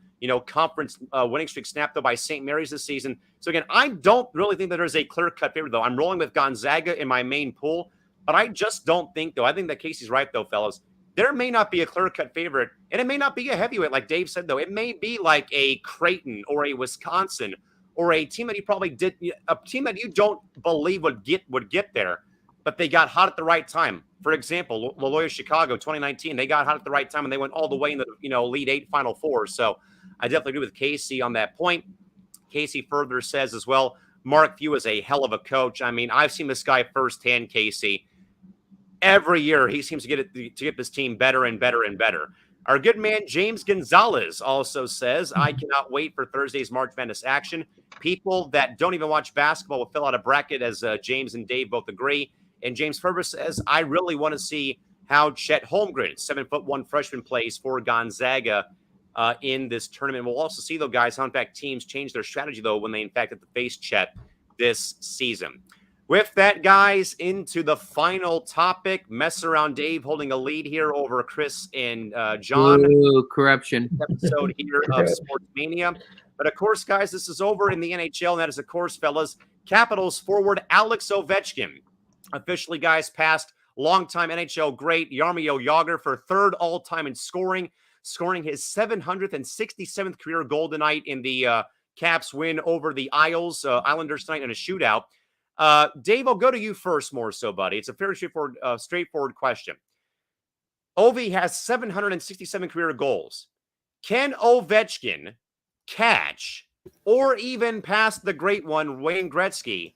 conference winning streak snapped, though, by St. Mary's this season. So, again, I don't really think that there's a clear-cut favorite, though. I'm rolling with Gonzaga in my main pool, but I just don't think, though. I think that Casey's right, though, fellas. There may not be a clear-cut favorite, and it may not be a heavyweight, like Dave said, though. It may be like a Creighton or a Wisconsin or a team that you don't believe would get there, but they got hot at the right time. For example, Loyola Chicago, 2019, they got hot at the right time and they went all the way in the Elite Eight, Final Four. So I definitely agree with Casey on that point. Casey further says as well, Mark Few is a hell of a coach. I mean, I've seen this guy firsthand, Casey. Every year he seems to get this team better and better and better. Our good man James Gonzalez also says, I cannot wait for Thursday's March Madness action. People that don't even watch basketball will fill out a bracket, as James and Dave both agree. And James Ferber says, I really want to see how Chet Holmgren, 7'1" freshman, plays for Gonzaga in this tournament. We'll also see, though, guys, how, in fact, teams change their strategy, though, when they, in fact, have to face Chet this season. With that, guys, into the final topic. Mess around Dave holding a lead here over Chris and John. Ooh, corruption. Episode here of Sports Mania. But, of course, guys, this is over in the NHL, and that is, of course, fellas, Capitals forward Alex Ovechkin officially, guys, passed longtime NHL great Jaromir Jagr for third all-time in scoring his 767th career goal tonight in the Caps win over the Islanders tonight in a shootout. Dave, I'll go to you first more so, buddy. It's a very straightforward question. Ovi has 767 career goals. Can Ovechkin catch or even pass the great one, Wayne Gretzky,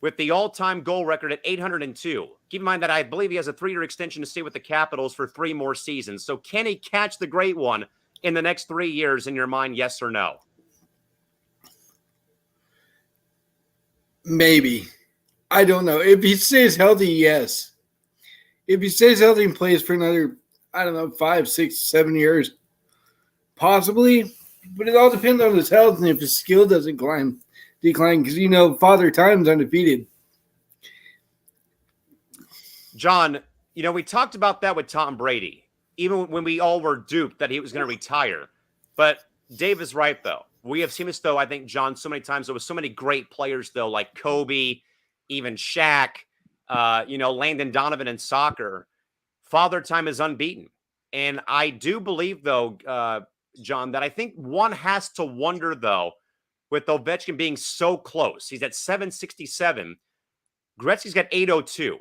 with the all-time goal record at 802? Keep in mind that I believe he has a 3-year extension to stay with the Capitals for 3 more seasons. So can he catch the great one in the next 3 years, in your mind, yes or no? Maybe. I don't know. If he stays healthy, yes. If he stays healthy and plays for another, 5, 6, 7 years, possibly. But it all depends on his health and if his skill doesn't decline. Because, Father Time's undefeated. John, we talked about that with Tom Brady, even when we all were duped that he was going to retire. But Dave is right, though. We have seen this, though, I think, John, so many times. There was so many great players, though, like Kobe, even Shaq, Landon Donovan in soccer. Father Time is unbeaten. And I do believe, though, John, that I think one has to wonder, though, with Ovechkin being so close. He's at 767. Gretzky's got 802.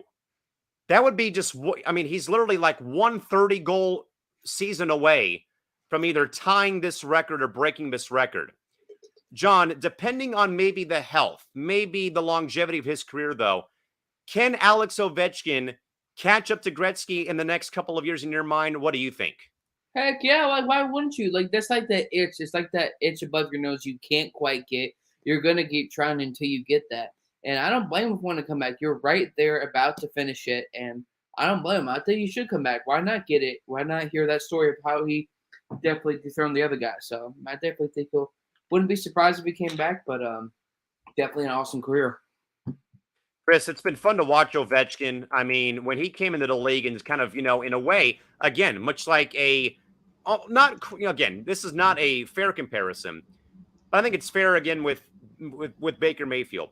That would be he's literally like 130 goal season away from either tying this record or breaking this record. John, depending on maybe the health, maybe the longevity of his career, though, can Alex Ovechkin catch up to Gretzky in the next couple of years in your mind? What do you think? Heck yeah, like why wouldn't you? Like that's like that itch. It's like that itch above your nose you can't quite get. You're gonna keep trying until you get that. And I don't blame him for wanting to come back. You're right there about to finish it, and I don't blame him. I think you should come back. Why not get it? Why not hear that story of how he definitely dethroned the other guy? So I definitely think wouldn't be surprised if he came back, but definitely an awesome career. Chris, it's been fun to watch Ovechkin. I mean, when he came into the league and kind of, in a way, again, much like again, this is not a fair comparison, but I think it's fair again with Baker Mayfield.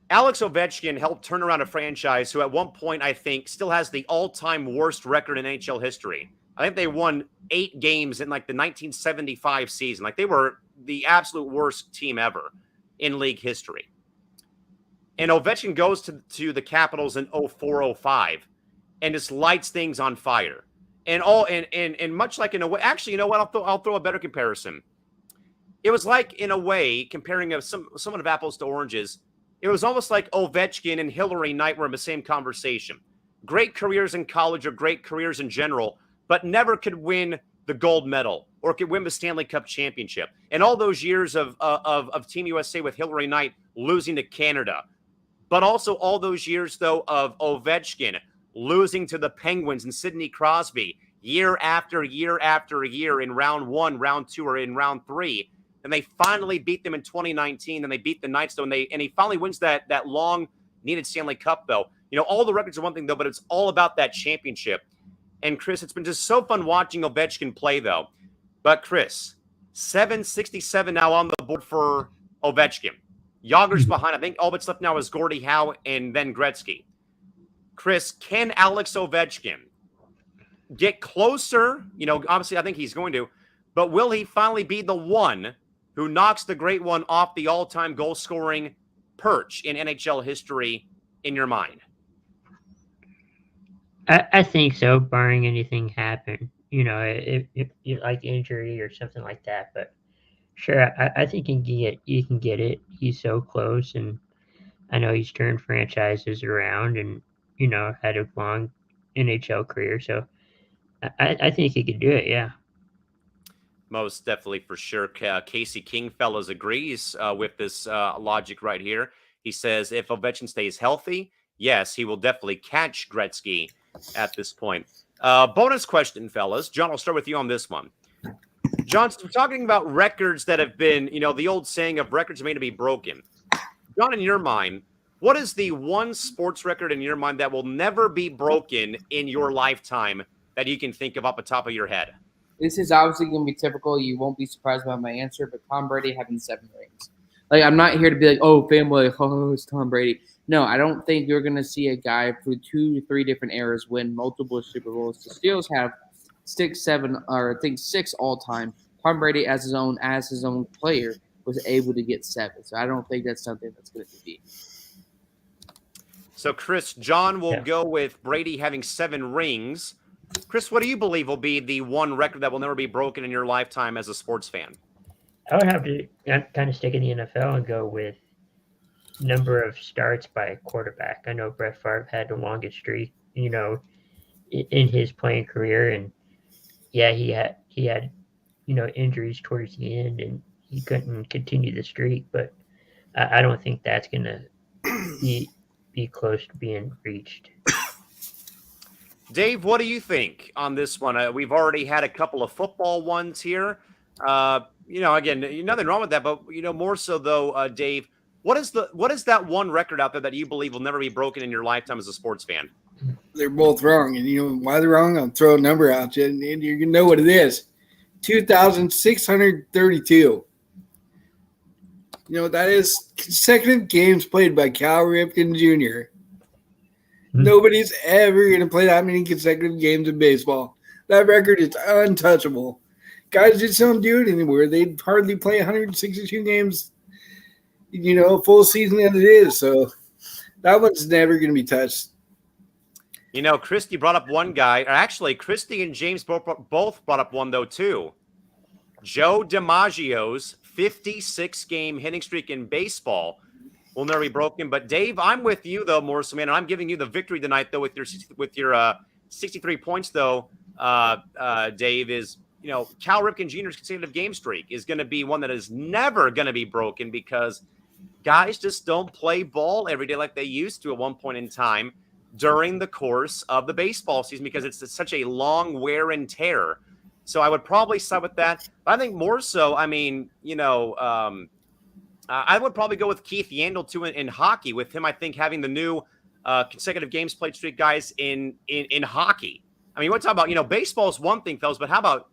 Alex Ovechkin helped turn around a franchise who at one point, I think, still has the all-time worst record in NHL history. I think they won 8 games in like the 1975 season. Like they were the absolute worst team ever in league history. And Ovechkin goes to the Capitals in 04-05 and just lights things on fire. And much like in a way, actually, you know what? I'll throw a better comparison. It was like, in a way, comparing somewhat of apples to oranges, it was almost like Ovechkin and Hillary Knight were in the same conversation. Great careers in college or great careers in general, but never could win the gold medal or could win the Stanley Cup championship. And all those years of Team USA with Hillary Knight losing to Canada, but also all those years, though, of Ovechkin losing to the Penguins and Sidney Crosby year after year after year in round 1, round 2, or in round 3. And they finally beat them in 2019, and they beat the Knights, though, and he finally wins that long-needed Stanley Cup, though. All the records are one thing, though, but it's all about that championship. And, Chris, it's been just so fun watching Ovechkin play, though. But, Chris, 767 now on the board for Ovechkin. Yager's behind. I think all that's left now is Gordie Howe and then Gretzky. Chris, can Alex Ovechkin get closer? Obviously I think he's going to. But will he finally be the one who knocks the great one off the all-time goal-scoring perch in NHL history in your mind? I think so, barring anything happen. If like injury or something like that. But sure, I think he can get it. He's so close, and I know he's turned franchises around, and had a long NHL career. So I think he could do it. Yeah. Most definitely, for sure. Casey King, fellas, agrees with this logic right here. He says if Ovechkin stays healthy, yes, he will definitely catch Gretzky at this point. Bonus question, fellas. John, I'll start with you on this one. John, we're talking about records that have been, the old saying of records made to be broken. John, in your mind, what is the one sports record in your mind that will never be broken in your lifetime that you can think of off the top of your head? This is obviously going to be typical. You won't be surprised by my answer, but Tom Brady having 7 rings. Like, I'm not here to be like, oh, family, oh, it's Tom Brady. No, I don't think you're going to see a guy through 2 to 3 different eras win multiple Super Bowls. The Steelers have 6, 7, or I think 6 all time. Tom Brady, as his own player, was able to get 7. So I don't think that's something that's going to be. So, Chris, John will go with Brady having 7 rings. Chris, what do you believe will be the one record that will never be broken in your lifetime as a sports fan? I would have to kind of stick in the NFL and go with number of starts by a quarterback. I know Brett Favre had the longest streak, in his playing career, and yeah, he had injuries towards the end, and he couldn't continue the streak. But I don't think that's gonna be close to being reached. Dave, what do you think on this one? We've already had a couple of football ones here. Again, nothing wrong with that, but more so though, Dave, what is that one record out there that you believe will never be broken in your lifetime as a sports fan? They're both wrong, and you know why they're wrong? I'll throw a number out you, and you're gonna know what it is. 2,632. That is consecutive games played by Cal Ripken Jr. Nobody's ever going to play that many consecutive games in baseball. That record is untouchable. Guys just don't do it anymore. They hardly play 162 games, full season as it is. So that one's never going to be touched. Christy brought up one guy. Or actually, Christy and James both brought up one, though, too. Joe DiMaggio's 56-game hitting streak in baseball will never be broken. But Dave, I'm with you though, more so, man. And I'm giving you the victory tonight, though, with your 63 points, though. Dave, is Cal Ripken Jr.'s consecutive game streak is going to be one that is never going to be broken because guys just don't play ball every day like they used to at one point in time during the course of the baseball season because it's such a long wear and tear. So I would probably side with that. But I think more so, I would probably go with Keith Yandel, too, in hockey. With him, I think, having the new consecutive games played streak guys in hockey. I mean, we're talking about, baseball is one thing, fellas, but how about,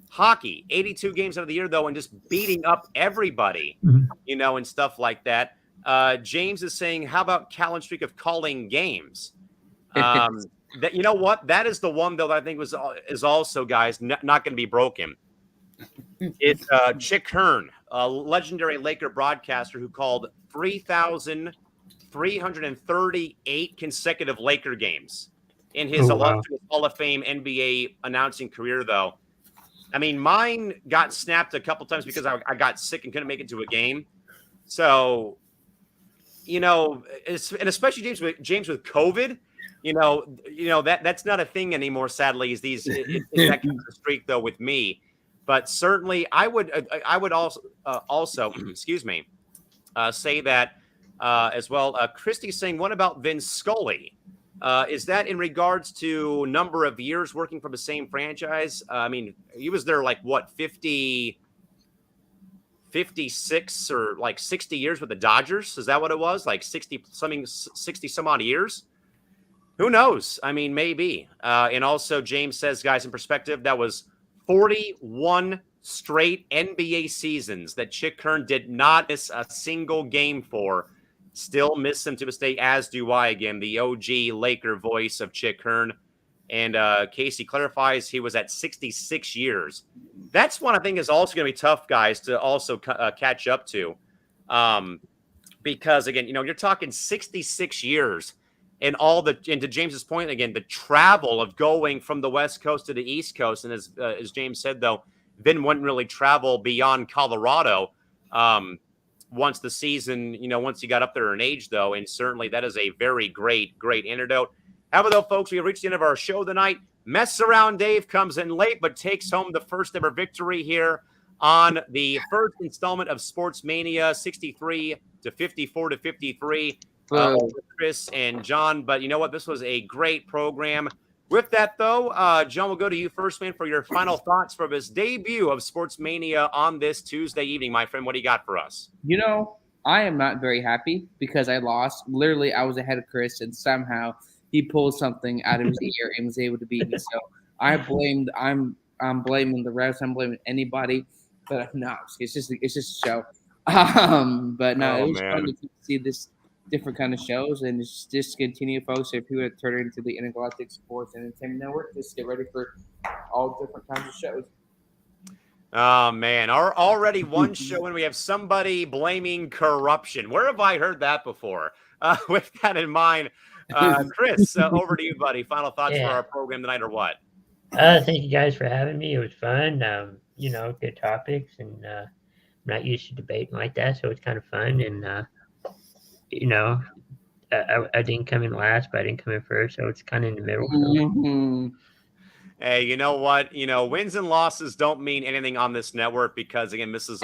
hockey? 82 games out of the year, though, and just beating up everybody, and stuff like that. James is saying, how about Callan's streak of calling games? That what? That is the one, though, that I think is also, guys, not going to be broken. It's Chick Hearn, a legendary Laker broadcaster who called 3,338 consecutive Laker games in his illustrious Hall of Fame NBA announcing career, though. I mean, mine got snapped a couple times because I got sick and couldn't make it to a game. So, and especially James with COVID, that's not a thing anymore, sadly, is that kind of streak, though, with me. But certainly, I would also excuse me, say that as well. Christy's saying, what about Vin Scully? Is that in regards to number of years working for the same franchise? I mean, he was there 56 or 60 years with the Dodgers. Is that what it was? 60 some odd years? Who knows? I mean, maybe. And also, James says, guys, in perspective, that was 41 straight NBA seasons that Chick Hearn did not miss a single game for. Still miss them to this day, as do I. Again, the OG Laker voice of Chick Hearn. And Casey clarifies he was at 66 years. That's one I think is also going to be tough, guys, to also catch up to. Because, again, you're talking 66 years. and to James's point again, the travel of going from the West Coast to the East Coast, and as James said though, Vin wouldn't really travel beyond Colorado once the season, once he got up there in age though, and certainly that is a very great antidote. However though, folks, we have reached the end of our show tonight. Mess Around Dave comes in late, but takes home the first ever victory here on the first installment of Sports Mania, 63 to 54 to 53. With Chris and John. But you know what? This was a great program. With that, though, John, we'll go to you first, man, for your final thoughts for this debut of Sports Mania on this Tuesday evening, my friend. What do you got for us? I am not very happy because I lost. Literally, I was ahead of Chris, and somehow he pulled something out of his ear and was able to beat me. So I'm blaming the refs. I'm blaming anybody, but no, it's just a show. But no, it was fun to see this different kind of shows and just continue, folks. If people turn it into the Intergalactic Sports and Entertainment Network, just get ready for all different kinds of shows. Oh man, already one show and we have somebody blaming corruption. Where have I heard that before? With that in mind, Chris, over to you, buddy. Final thoughts for our program tonight, or what? Thank you guys for having me. It was fun. Good topics, and I'm not used to debating like that, so it's kind of fun. And I didn't come in last, but I didn't come in first, so it's kind of in the middle. Mm-hmm. Hey, you know what? Wins and losses don't mean anything on this network because, again, this is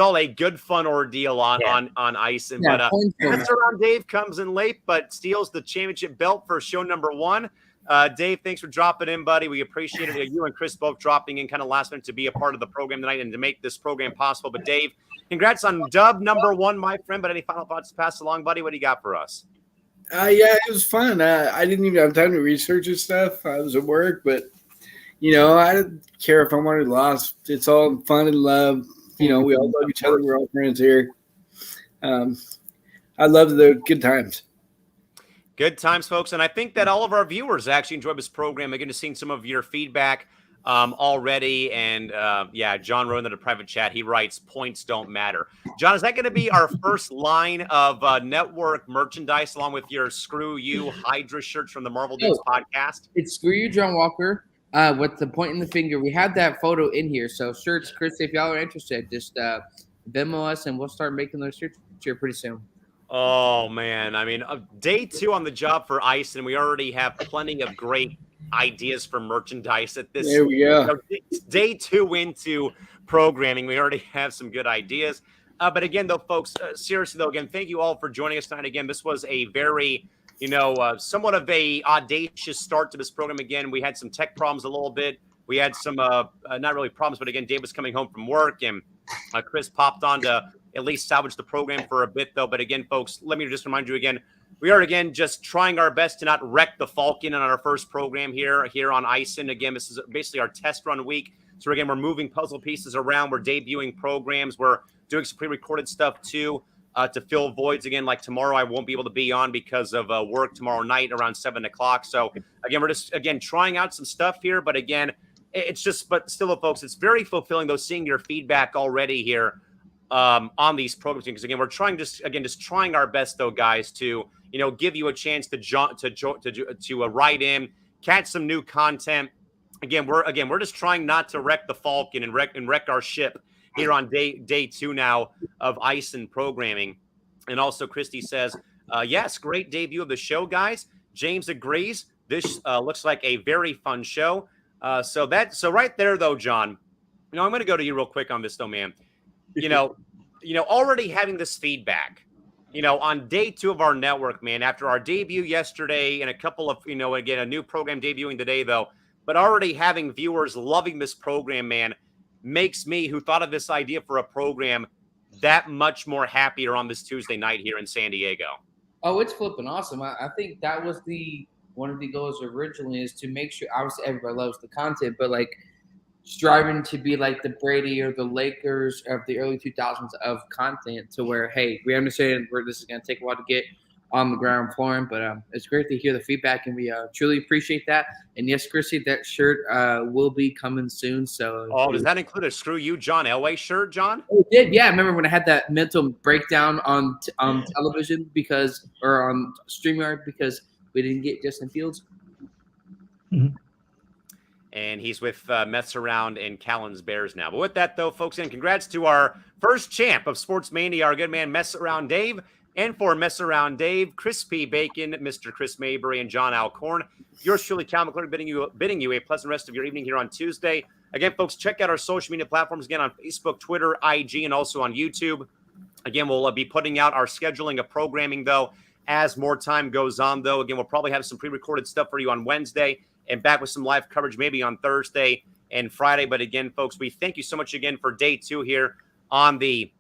all a good fun ordeal on ice. And Mr. Around Dave comes in late, but steals the championship belt for show number 1. Dave, thanks for dropping in, buddy. We appreciate it. You and Chris both dropping in kind of last minute to be a part of the program tonight and to make this program possible. But Dave, congrats on dub number 1, my friend. But any final thoughts to pass along, buddy? What do you got for us? Yeah, it was fun. I didn't even have time to research this stuff. I was at work, but I didn't care if I won or lost. It's all fun and love. We all love each other. We're all friends here. I love the good times. Good times, folks. And I think that all of our viewers actually enjoyed this program. Again, just seeing some of your feedback already. And John wrote into the private chat. He writes, points don't matter. John, is that going to be our first line of network merchandise along with your Screw You Hydra shirts from the Marvel Dudes podcast? It's Screw You, John Walker, with the point in the finger. We have that photo in here. So shirts, Chris, if y'all are interested, just Venmo us and we'll start making those shirts here pretty soon. Oh, man. I mean, day 2 on the job for Ice, and we already have plenty of great ideas for merchandise at this. There we go. Day 2 into programming. We already have some good ideas. But again, though, folks, seriously, though, again, thank you all for joining us tonight. Again, this was a very, somewhat of a audacious start to this program. Again, we had some tech problems a little bit. We had some, not really problems, but again, Dave was coming home from work, and Chris popped on to at least salvage the program for a bit, though. But again, folks, let me just remind you again, we are, again, just trying our best to not wreck the Falcon on our first program here on Ison. Again, this is basically our test run week. So, again, we're moving puzzle pieces around. We're debuting programs. We're doing some pre-recorded stuff, too, to fill voids. Again, like tomorrow, I won't be able to be on because of work tomorrow night around 7 o'clock. So, again, we're just, trying out some stuff here. But, again, it's just – but still, folks, it's very fulfilling, though, seeing your feedback already here on these programs. Because, again, we're trying just trying our best, though, guys, to – give you a chance to write in, catch some new content. We're just trying not to wreck the Falcon and wreck our ship here on day 2 now of ice and programming. And also, Christy says, yes, great debut of the show, guys. James agrees. This looks like a very fun show. So right there, though, John. I'm going to go to you real quick on this, though, man. Already having this feedback. On day 2 of our network, man, after our debut yesterday and a couple of, again, a new program debuting today, though, but already having viewers loving this program, man, makes me, who thought of this idea for a program, that much more happier on this Tuesday night here in San Diego. Oh, it's flipping awesome. I think that was one of the goals originally, is to make sure, obviously everybody loves the content, but like striving to be like the Brady or the Lakers of the early 2000s of content, to where, hey, we understand where this is going to take a while to get, on the ground flooring. But it's great to hear the feedback, and we truly appreciate that. And yes, Chrissy, that shirt will be coming soon. So, does that include a Screw You John Elway shirt, John? it did, yeah. I remember when I had that mental breakdown on television or on StreamYard because we didn't get Justin Fields. Mhm. And he's with Mets Around and Callan's Bears now. But with that, though, folks, and congrats to our first champ of Sports Mania, our good man, Mess Around Dave. And for Mess Around Dave, Chris P. Bacon, Mr. Chris Mabry, and John Alcorn. Yours truly, Callan McClurg, bidding you a pleasant rest of your evening here on Tuesday. Again, folks, check out our social media platforms again on Facebook, Twitter, IG, and also on YouTube. Again, we'll be putting out our scheduling of programming, though, as more time goes on, though. Again, we'll probably have some pre-recorded stuff for you on Wednesday and back with some live coverage maybe on Thursday and Friday. But again, folks, we thank you so much again for day 2 here on the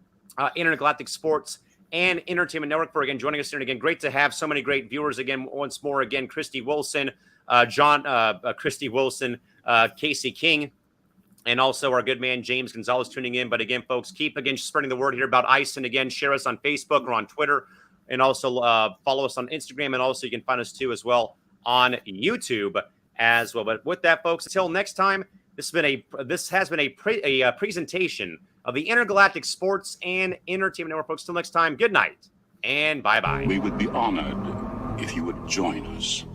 Intergalactic Sports and Entertainment Network for, again, joining us here. And again, great to have so many great viewers again. Once more, again, Christy Wilson, Christy Wilson, Casey King, and also our good man, James Gonzalez, tuning in. But again, folks, keep, again, spreading the word here about ice. And again, share us on Facebook or on Twitter. And also follow us on Instagram. And also you can find us, too, as well on YouTube as well. But with that, folks, until next time, this has been a presentation of the Intergalactic Sports and Entertainment Network. Folks, till next time, good night and bye-bye. We would be honored if you would join us.